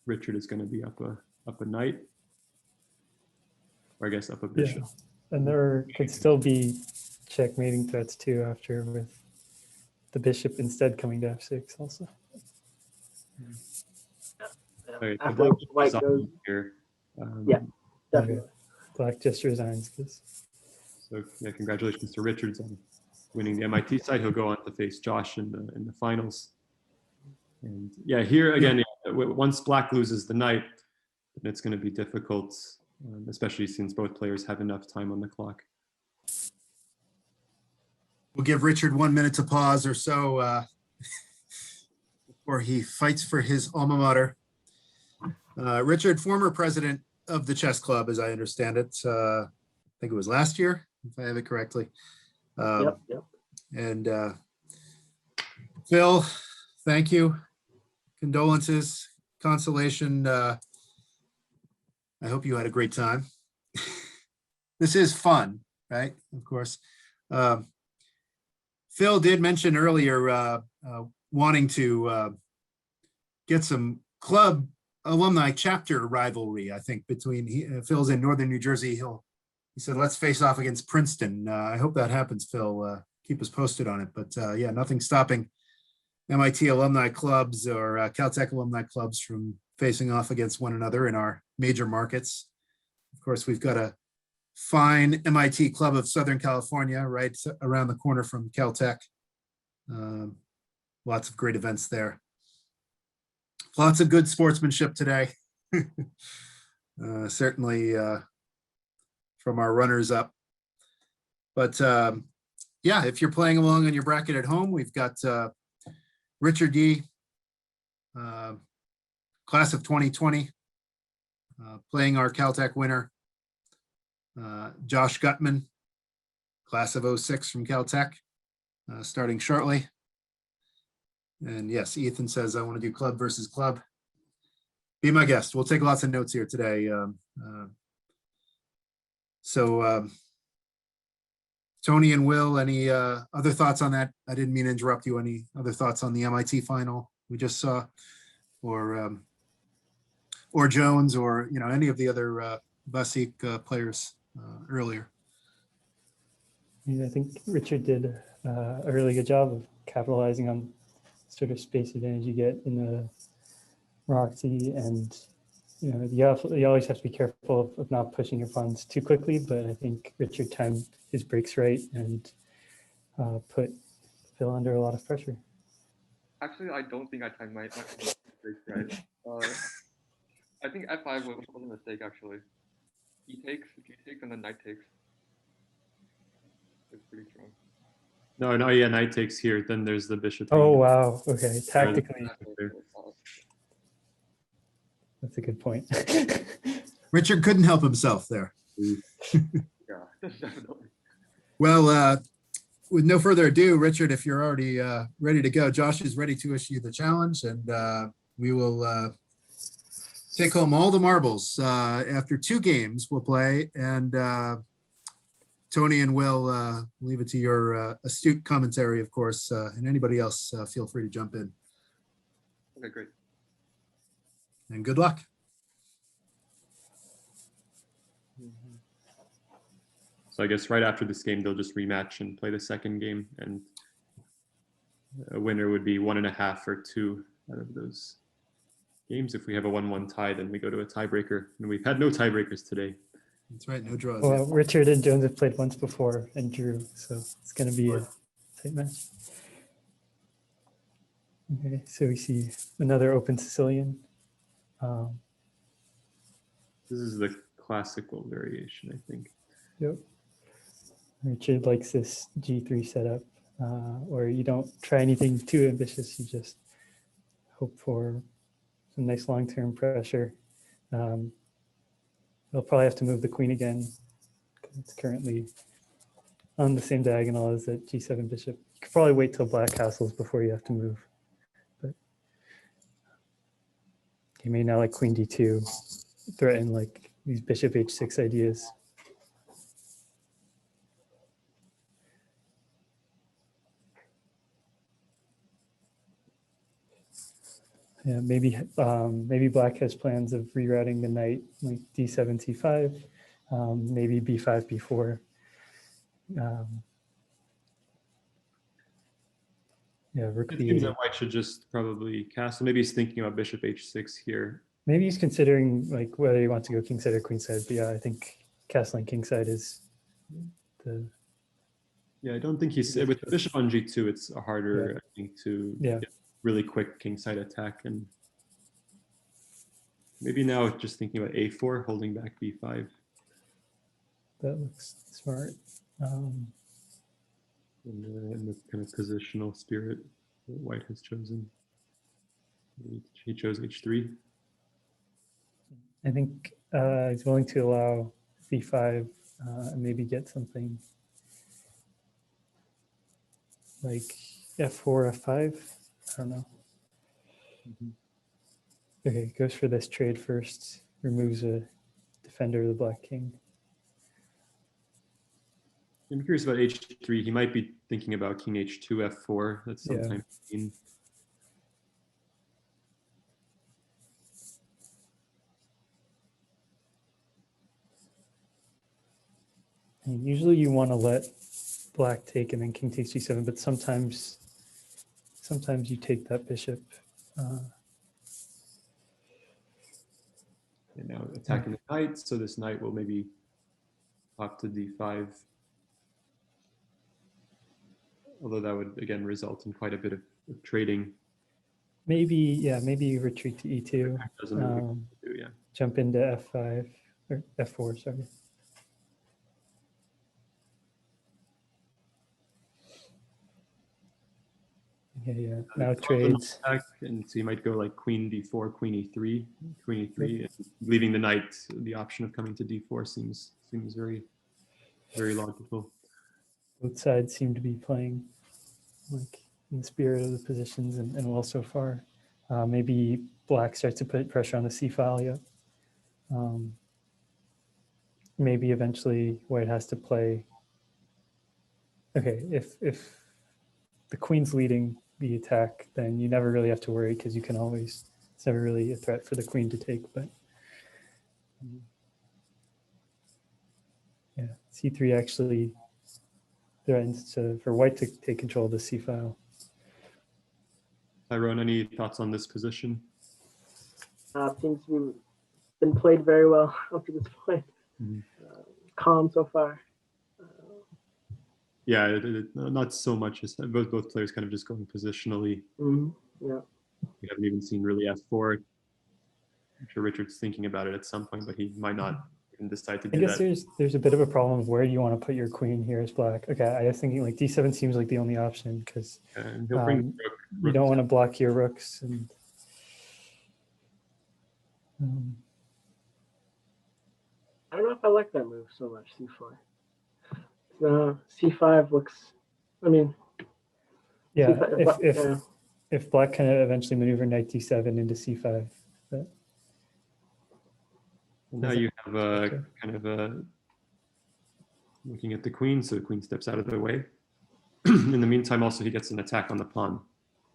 Richard is going to be up a knight, or I guess up a bishop. Yeah. And there could still be checkmating threats too after, with the bishop instead coming to f6 also. All right, the After black white is on goes, here. yeah, definitely. Black just resigns because So yeah, congratulations to Richards on winning the MIT side. He'll go on to face Josh in the finals. And yeah, here again, once black loses the knight, then it's going to be difficult, especially since both players have enough time on the clock. We'll give Richard 1 minute to pause or so before he fights for his alma mater. Richard, former president of the chess club, as I understand it. I think it was last year, if I have it correctly. Yep. And Phil, thank you. Condolences, consolation. I hope you had a great time. This is fun, right? Of course. Phil did mention earlier wanting to get some club alumni chapter rivalry, I think, between Phil's in Northern New Jersey. He said, let's face off against Princeton. I hope that happens, Phil. Keep us posted on it. But yeah, nothing stopping MIT alumni clubs or Caltech alumni clubs from facing off against one another in our major markets. Of course, we've got a fine MIT Club of Southern California right around the corner from Caltech. Lots of great events there. Lots of good sportsmanship today. Certainly from our runners up. But yeah, if you're playing along on your bracket at home, we've got Richard D, class of 2020, playing our Caltech winner. Josh Gutman, class of 06 from Caltech, starting shortly. And yes, Ethan says, I want to do club versus club. Be my guest. We'll take lots of notes here today. Tony and Will, any other thoughts on that? I didn't mean to interrupt you. Any other thoughts on the MIT final we just saw? Or Jones, or any of the other Basikh players earlier? I think Richard did a really good job of capitalizing on sort of space advantage you get in the Roxy, and you always have to be careful of not pushing your pawns too quickly, but I think Richard timed his breaks right and put Phil under a lot of pressure. Actually, I don't think I timed my breaks right. I think f5 was a mistake, actually. E takes, G takes, and then knight takes. It's pretty strong. No, yeah, knight takes here. Then there's the bishop. Oh, wow. Okay, tactically. That's a good point. Richard couldn't help himself there. Yeah, definitely. Well, with no further ado, Richard, if you're already ready to go, Josh is ready to issue the challenge, and we will take home all the marbles. After 2 games we'll play, and Tony and Will, leave it to your astute commentary, of course, and anybody else, feel free to jump in. Okay, great. And good luck. So I guess right after this game, they'll just rematch and play the second game, and a winner would be 1.5 or 2 out of those games. If we have a 1-1 tie, then we go to a tiebreaker, and we've had no tiebreakers today. That's right, no draws. Well, Richard and Jones have played once before and drew, so it's going to be a tight match. Okay, so we see another open Sicilian. This is the classical variation, I think. Yep. Richard likes this G3 setup, where you don't try anything too ambitious. You just hope for some nice long-term pressure. They'll probably have to move the queen again, because it's currently on the same diagonal as the G7 bishop. You could probably wait till black castles before you have to move. But you may now, like queen D2, threaten like these bishop H6 ideas. Yeah, maybe black has plans of rerouting the knight like d7, c5, maybe b5, b4. Yeah, rook It seems b8. that white should just probably castle. Maybe he's thinking about bishop h6 here. Maybe he's considering like whether he wants to go kingside or queenside. But yeah, I think castling kingside is the. Yeah, I don't think he's with bishop on g2. It's harder, Yeah. I think, to Yeah. get really quick kingside attack, and maybe now just thinking about a4, holding back b5. That looks smart. In the kind of positional spirit that white has chosen. He chose h3. I think he's willing to allow b5 and maybe get something like f4, f5. I don't know. Okay, goes for this trade first. Removes a defender of the black king. I'm curious about h3. He might be thinking about king h2, f4. That's sometimes seen. And usually you want to let black take and then king takes g7, but sometimes you take that bishop. And now attacking the knight, so this knight will maybe hop to d5. Although that would again result in quite a bit of trading. Maybe you retreat to e2. Doesn't really do, yeah. Jump into f5 or f4, sorry. Yeah. Now trades. And so you might go like queen d4, queen e3, and leaving the knight. The option of coming to d4 seems very, very logical. Both sides seem to be playing like in the spirit of the positions and well so far. Maybe black starts to put pressure on the c file. Yep. Maybe eventually white has to play. Okay, if the queen's leading the attack, then you never really have to worry because you can always, it's never really a threat for the queen to take, but yeah, c3 actually threatens for white to take control of the c file. Tyrone, any thoughts on this position? Seems to have been played very well up to this point. Calm so far. Yeah, not so much as both players kind of just going positionally. Yeah. We haven't even seen really f4. I'm sure Richard's thinking about it at some point, but he might not even decide to do that. I guess there's a bit of a problem of where do you want to put your queen here as black. Okay, I was thinking like d7 seems like the only option because you don't want to block your rooks. And I don't know if I like that move so much, c4. C5 looks, I mean. Yeah, C5, if black can eventually maneuver knight d7 into c5. But now you have a kind of a looking at the queen, so the queen steps out of the way. In the meantime, also he gets an attack on the pawn.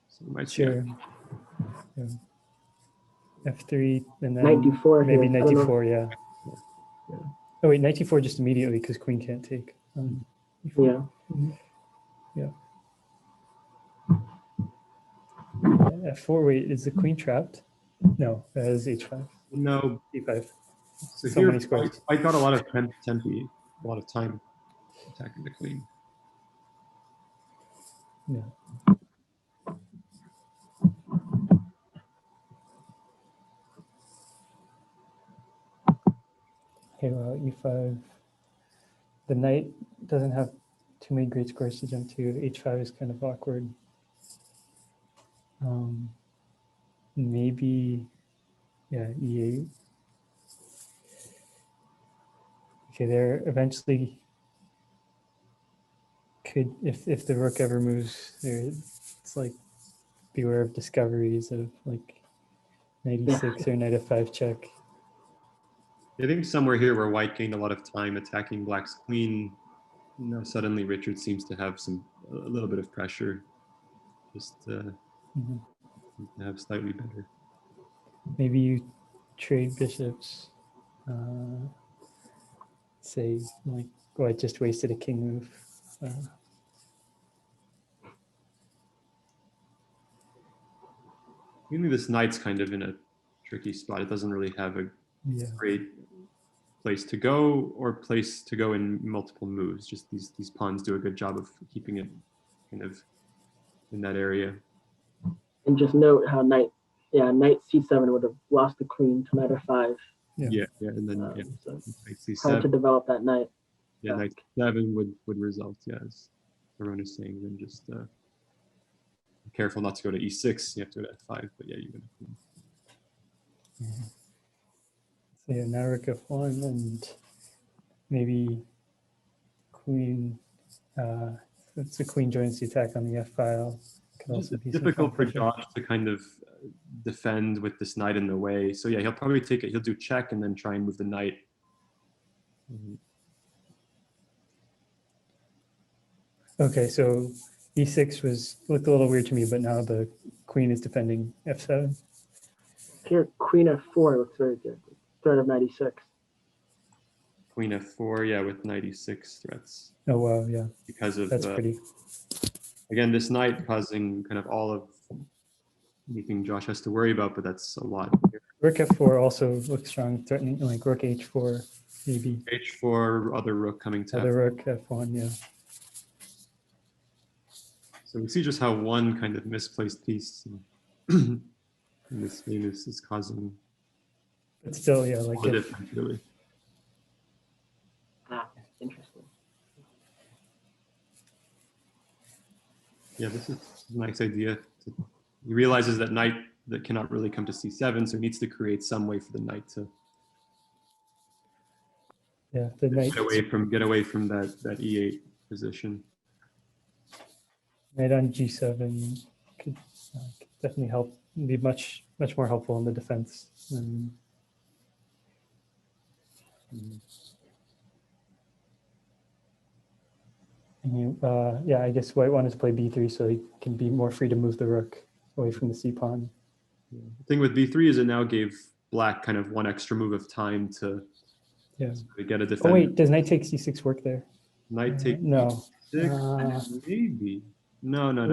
So you might sure. Yeah. F3 and then knight d4 maybe here. knight d4, yeah. Oh wait, knight d4 just immediately because queen can't take. Yeah. Yeah. F4, wait, is the queen trapped? No, that is h5. No. d5. So So here, many squares. I got a lot of tempi, a lot of time attacking the queen. Yeah. Okay, well, e5. The knight doesn't have too many great squares to jump to. h5 is kind of awkward. Maybe, yeah, e8. Okay, there eventually could, if the rook ever moves there, it's like beware of discoveries of like knight e6 or knight f5 check. I think somewhere here where white gained a lot of time attacking black's queen, now suddenly Richard seems to have a little bit of pressure, just to have slightly better maybe you trade bishops. Say like, oh, I just wasted a king move. Mainly this knight's kind of in a tricky spot. It doesn't really have a Yeah. great place to go or place to go in multiple moves. Just these pawns do a good job of keeping it kind of in that area. And just note how knight c7 would have lost the queen to knight f5. Yeah, and then So knight hard to c7. develop that knight. Yeah, knight c7 would result. Yeah, as Tyrone is saying, then just be careful not to go to e6. You have to go to f5. But yeah, you win a queen. So yeah, now rook f1 and maybe queen. It's the queen joins the attack on the f file. Could also be some Difficult for competition. Josh to kind of defend with this knight in the way. So yeah, he'll probably take it. He'll do check and then try and move the knight. Okay, so e6 looked a little weird to me, but now the queen is defending f7. Here, queen f4 looks very good. Threat of knight e6. Queen f4, yeah, with knight e6 threats. Oh wow, yeah. Because of That's pretty. Again, this knight causing kind of all of anything Josh has to worry about, but that's a lot. Rook f4 also looks strong, threatening like rook h4, maybe. h4, other rook coming to Other rook f1, yeah. So we see just how one kind of misplaced piece in this game is causing. But still, yeah, like all the difference, really. Interesting. Yeah, this is a nice idea. He realizes that knight that cannot really come to c7, so he needs to create some way for the knight to the knight get away from that e8 position. Knight on g7 could definitely help, be much more helpful in the defense. Yeah, I guess white wanted to play b3 so he can be more free to move the rook away from the c pawn. The thing with b3 is it now gave black kind of one extra move of time to get a defense. Oh wait, does knight take c6 work there? Knight take no. c6, maybe. No. No.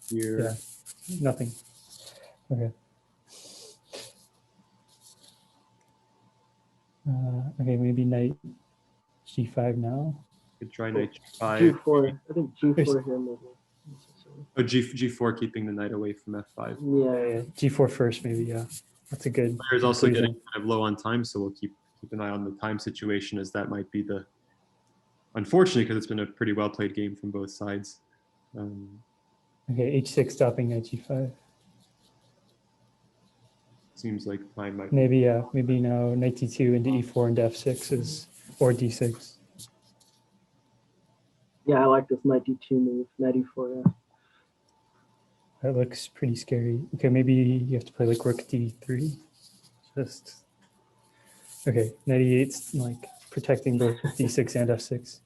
Here. Yeah, nothing. Okay. Okay, maybe knight g5 now. Could try knight g5. G4. I think G4 here maybe. Oh, G4 keeping the knight away from f5. Yeah. G4 first, maybe. Yeah, that's a good. Player's also conclusion. getting kind of low on time, so we'll keep an eye on the time situation, as that might be the. Unfortunately, because it's been a pretty well played game from both sides. Okay, h6 stopping at g5. Seems like time might. Maybe maybe now knight d2 into e4 into f6 is, or d6. Yeah, I like this knight d2 move, knight e4. Yeah. That looks pretty scary. Okay, maybe you have to play like rook d3. Just okay, knight e8's like protecting both d6 and f6.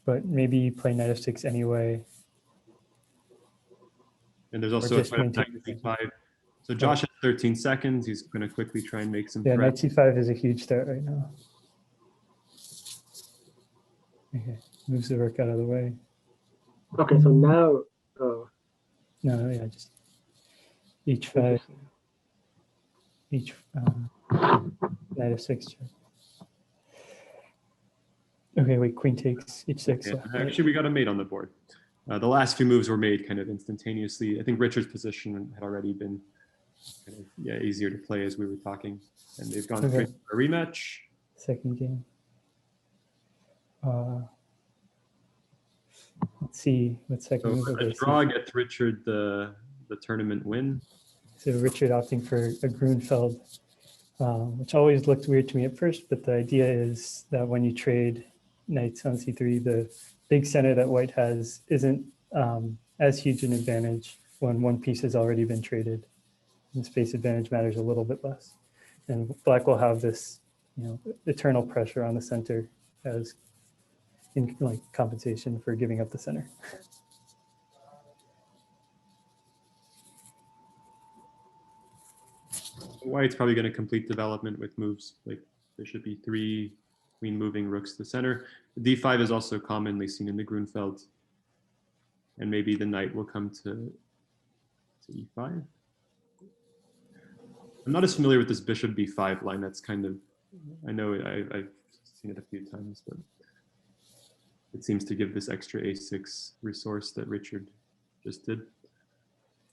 But maybe you play knight f6 anyway. And there's also a knight c5. So Josh has 13 seconds. He's going to quickly try and make some. Yeah, knight c5 is a huge threat right now. Okay, moves the rook out of the way. Okay, so now, oh. No, yeah, just h5, knight f6 check. Okay, wait, queen takes h6. Yeah, actually, we got a mate on the board. The last few moves were made kind of instantaneously. I think Richard's position had already been kind of, easier to play as we were talking. And they've gone for a rematch. Second game. Let's see what second move. A draw gets Richard the tournament win. So Richard opting for a Grunfeld, which always looked weird to me at first, but the idea is that when you trade knights on c3, the big center that white has isn't as huge an advantage when one piece has already been traded. And space advantage matters a little bit less. And black will have this, eternal pressure on the center as in like compensation for giving up the center. White's probably going to complete development with moves like bishop e3, queen moving, rooks to center. D5 is also commonly seen in the Grunfeld. And maybe the knight will come to e5. I'm not as familiar with this bishop b5 line. That's kind of, I know I've seen it a few times, but it seems to give this extra a6 resource that Richard just did.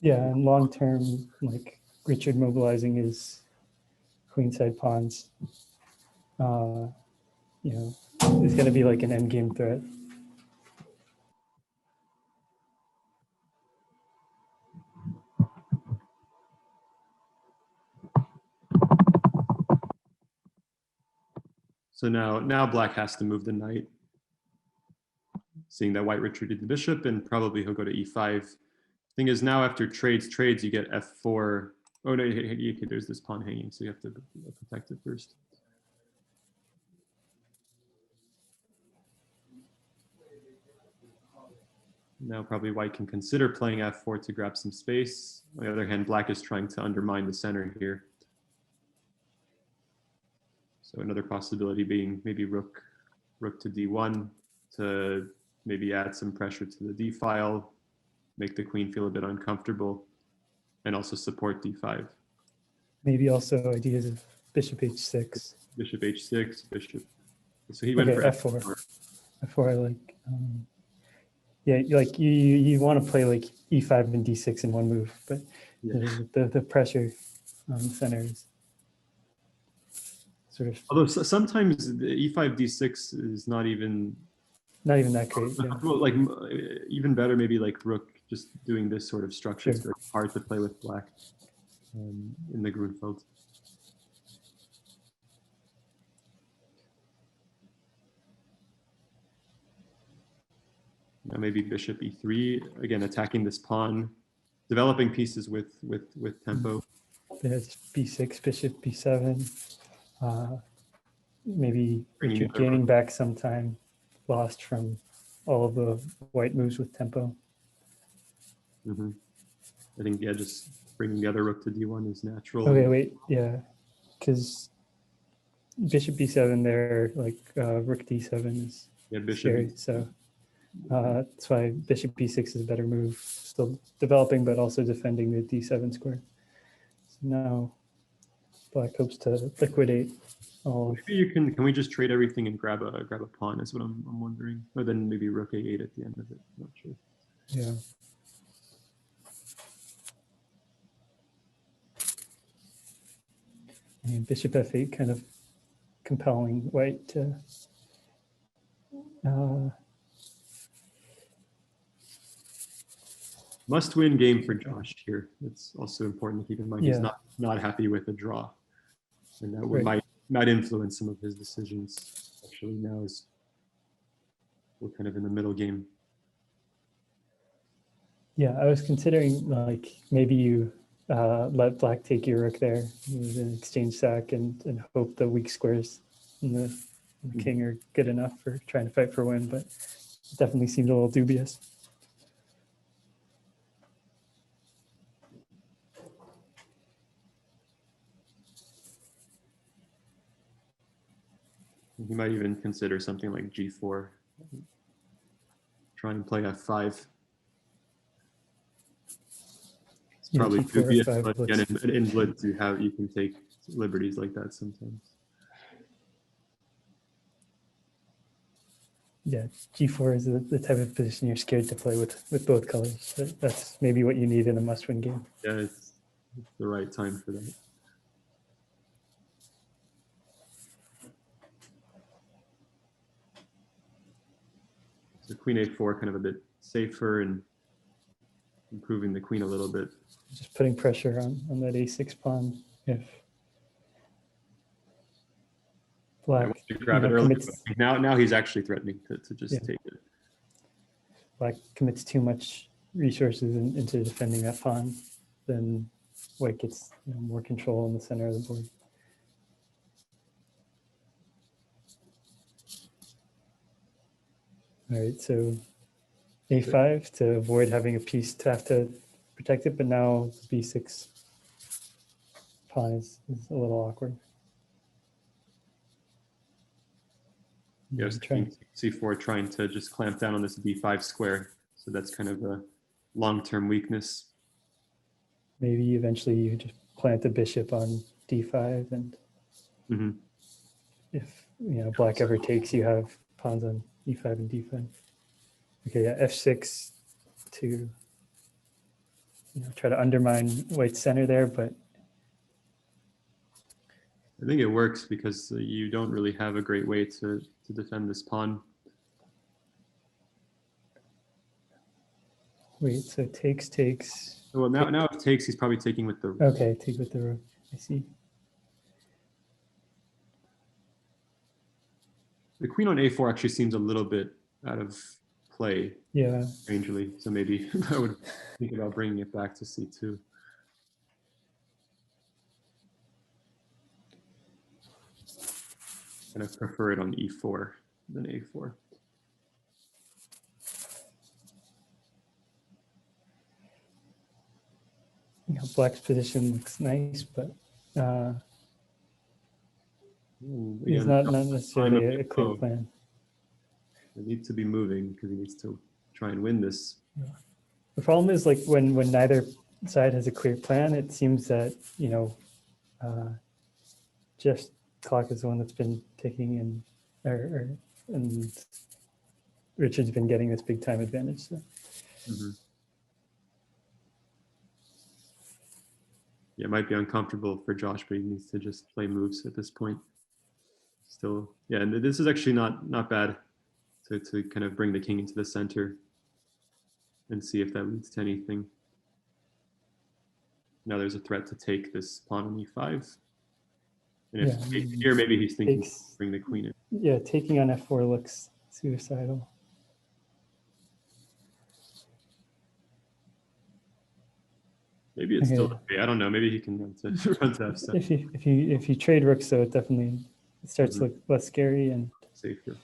Yeah, and long term, like Richard mobilizing his queenside pawns, you know, is going to be like an endgame threat. So now Black has to move the knight, seeing that White retreated the bishop, and probably he'll go to e5. Thing is, now after trades, you get f4. Oh no, there's this pawn hanging, so you have to protect it first. Now probably White can consider playing f4 to grab some space. On the other hand, Black is trying to undermine the center here. So another possibility being maybe rook to d1 to maybe add some pressure to the d file, make the queen feel a bit uncomfortable, and also support d5. Maybe also ideas of bishop h6. Bishop h6, bishop. So he went for f4. F4, I like. Yeah, like you want to play like e5 and d6 in one move, but yeah. the pressure on the center is sort of. Although sometimes the e5 d6 is not even that great. Yeah. Like even better, maybe like rook just doing this sort of structure. It's very hard to play with Black in the Grunfeld. Now maybe bishop e3, again attacking this pawn, developing pieces with tempo. There's b6, bishop b7. Maybe Richard gaining back some time lost from all of the White moves with tempo. Mm-hmm. I think, yeah, just bringing the other rook to d1 is natural. Okay, wait, yeah, because bishop b7 there, like rook d7 is scary, so that's why bishop b6 is a better move. Still developing, but also defending the d7 square. So now Black hopes to liquidate all. Maybe you can we just trade everything and grab a pawn? Is what I'm wondering. Or then maybe rook a8 at the end of it. I'm not sure. Yeah. And bishop f8 kind of compelling White to must-win game for Josh here. It's also important to keep in mind he's not happy with a draw, and that might influence some of his decisions. Actually, now is we're kind of in the middle game. Yeah, I was considering like maybe you let Black take your rook there, an exchange sack, and hope the weak squares and the king are good enough for trying to fight for win, but it definitely seemed a little dubious. He might even consider something like g4. Try and play f5. It's probably dubious, but again, in Blitz you can take liberties like that sometimes. Yeah, g4 is the type of position you're scared to play with both colors. That's maybe what you need in a must-win game. Yeah, it's the right time for that. So queen a4 kind of a bit safer and improving the queen a little bit. Just putting pressure on that a6 pawn if Black grab it early. Now he's actually threatening to just take it. Black commits too much resources into defending that pawn, then White gets more control in the center of the board. All right, so a5 to avoid having a piece to have to protect it, but now b6 pawn is a little awkward. Yes, Trying- c4 trying to just clamp down on this d5 square. So that's kind of a long-term weakness. Maybe eventually you just plant the bishop on d5, and Mhm. if black ever takes, you have pawns on e5 and d5. Okay, yeah, f6 to try to undermine white's center there, but I think it works because you don't really have a great way to defend this pawn. wait, so takes. Well, now if takes, he's probably taking with the. Okay, take with the rook. I see. The queen on a4 actually seems a little bit out of play. Yeah. Strangely, so maybe I would think about bringing it back to c2. And I prefer it on e4 than a4. Black's position looks nice, but it's not necessarily a clear plan. It needs to be moving because he needs to try and win this. The problem is, like, when neither side has a clear plan, it seems that just clock is the one that's been taking, and Richard's been getting this big time advantage. So. Mm-hmm. Yeah, it might be uncomfortable for Josh, but he needs to just play moves at this point. Still, yeah, and this is actually not bad to kind of bring the king into the center and see if that leads to anything. Now there's a threat to take this pawn on e5. And if here, maybe he's thinking bring the queen in. Yeah, taking on f4 looks suicidal. Maybe it's still okay. I don't know. Maybe he can run to f7. If you trade rooks, though, it definitely starts to look less scary and safer.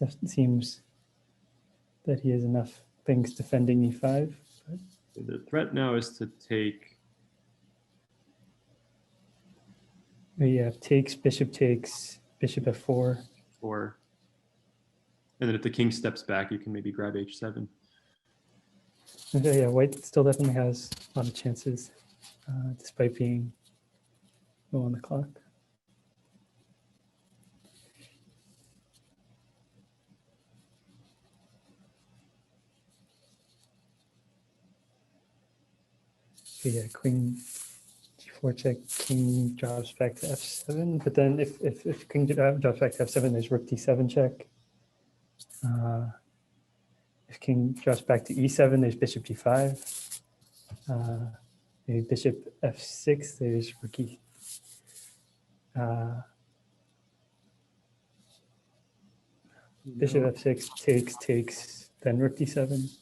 It seems that he has enough things defending e5. But the threat now is to take. Yeah, takes, bishop f4. And then if the king steps back, you can maybe grab h7. Okay, yeah, white still definitely has a lot of chances, despite being low on the clock. Okay, yeah, queen g4 check, king drops back to f7. But then if king drops back to f7, there's rook d7 check. If king drops back to e7, there's bishop d5. Maybe bishop f6, there's rook e. Bishop f6 takes, then rook d7.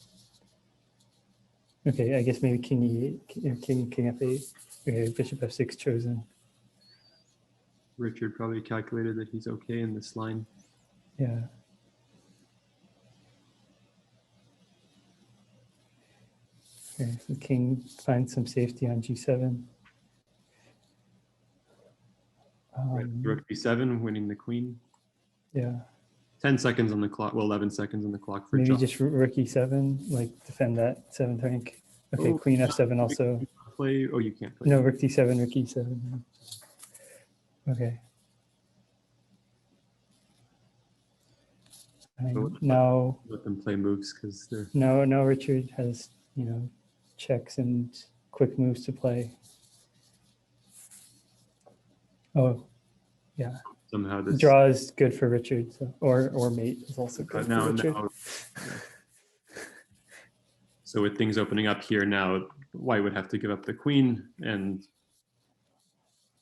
Okay, I guess maybe king e8, king f8. Okay, bishop f6 chosen. Richard probably calculated that he's okay in this line. Yeah. Okay, the king finds some safety on g7. Rook b7, winning the queen. Yeah. 10 seconds on the clock. Well, 11 seconds on the clock for maybe Josh. just rook e7, like defend that 7th rank. Okay, queen f7 also. Play. Oh, you can't play. No, rook d7, rook e7. Okay. Now let them play moves because they're. Now Richard has checks and quick moves to play. Oh, yeah. Somehow this draw is good for Richard, so, or mate is also good for Richard. So with things opening up here now, white would have to give up the queen, and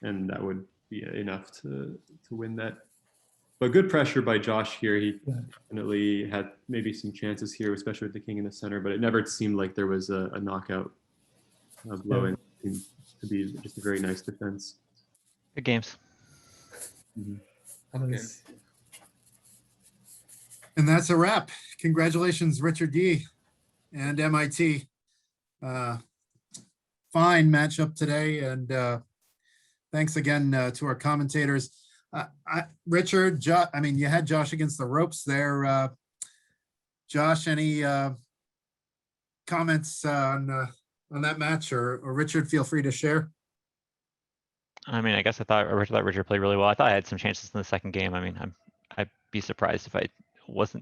that would be enough to win that. But good pressure by Josh here. He definitely had maybe some chances here, especially with the king in the center, but it never seemed like there was a knockout blow in. It seemed to be just a very nice defense. Good games. Mm-hmm. And that's a wrap. Congratulations, Richard Yee and MIT. fine matchup today, and thanks again to our commentators. Richard, I mean, you had Josh against the ropes there. Josh, any comments on that match, or Richard, feel free to share. I mean, I guess I thought Richard played really well. I thought I had some chances in the second game. I mean, I'd be surprised if I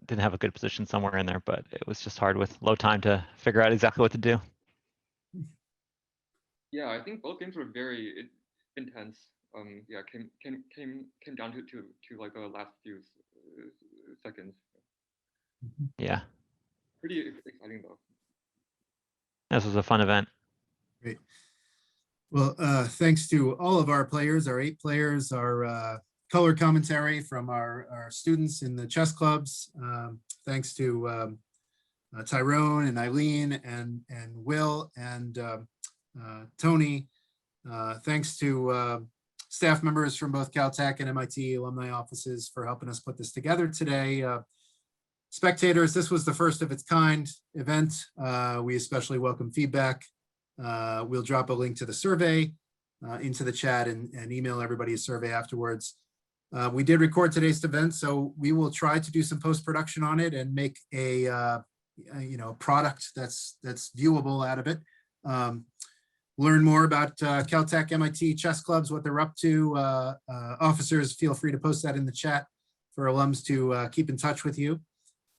didn't have a good position somewhere in there, but it was just hard with low time to figure out exactly what to do. Yeah, I think both games were very intense. Yeah, came down to like the last few seconds. Yeah, Pretty exciting though. this was a fun event. Great. Well, thanks to all of our players, our 8 players, our color commentary from our students in the chess clubs. Thanks to Tyrone and Eileen and Will and Tony. Thanks to staff members from both Caltech and MIT alumni offices for helping us put this together today. Spectators, this was the first of its kind event. We especially welcome feedback. We'll drop a link to the survey into the chat and email everybody a survey afterwards. We did record today's event, so we will try to do some post-production on it and make a product that's viewable out of it. Learn more about Caltech, MIT chess clubs, what they're up to. Officers, feel free to post that in the chat for alums to keep in touch with you.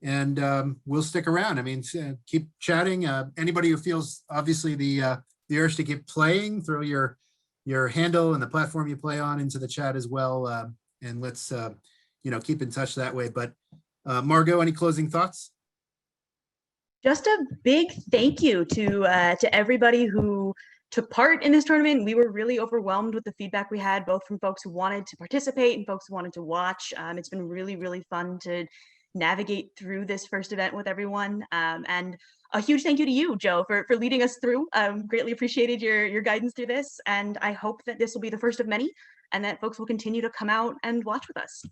And we'll stick around. I mean, keep chatting. Anybody who feels obviously the urge to keep playing, throw your handle and the platform you play on into the chat as well. And let's keep in touch that way. But Margot, any closing thoughts? Just a big thank you to everybody who took part in this tournament. We were really overwhelmed with the feedback we had, both from folks who wanted to participate and folks who wanted to watch. It's been really, really fun to navigate through this first event with everyone. And a huge thank you to you, Joe, for leading us through. Greatly appreciated your guidance through this. And I hope that this will be the first of many and that folks will continue to come out and watch with us.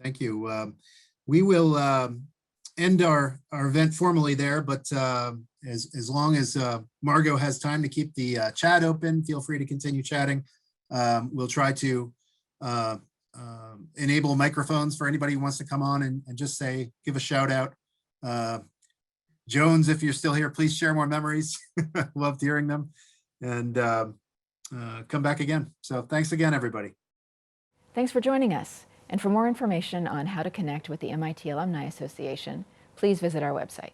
Thank you. We will end our event formally there, but as long as Margot has time to keep the chat open, feel free to continue chatting. We'll try to enable microphones for anybody who wants to come on and just give a shout out. Jones, if you're still here, please share more memories. Loved hearing them, and come back again. So thanks again, everybody. Thanks for joining us. And for more information on how to connect with the MIT Alumni Association, please visit our website.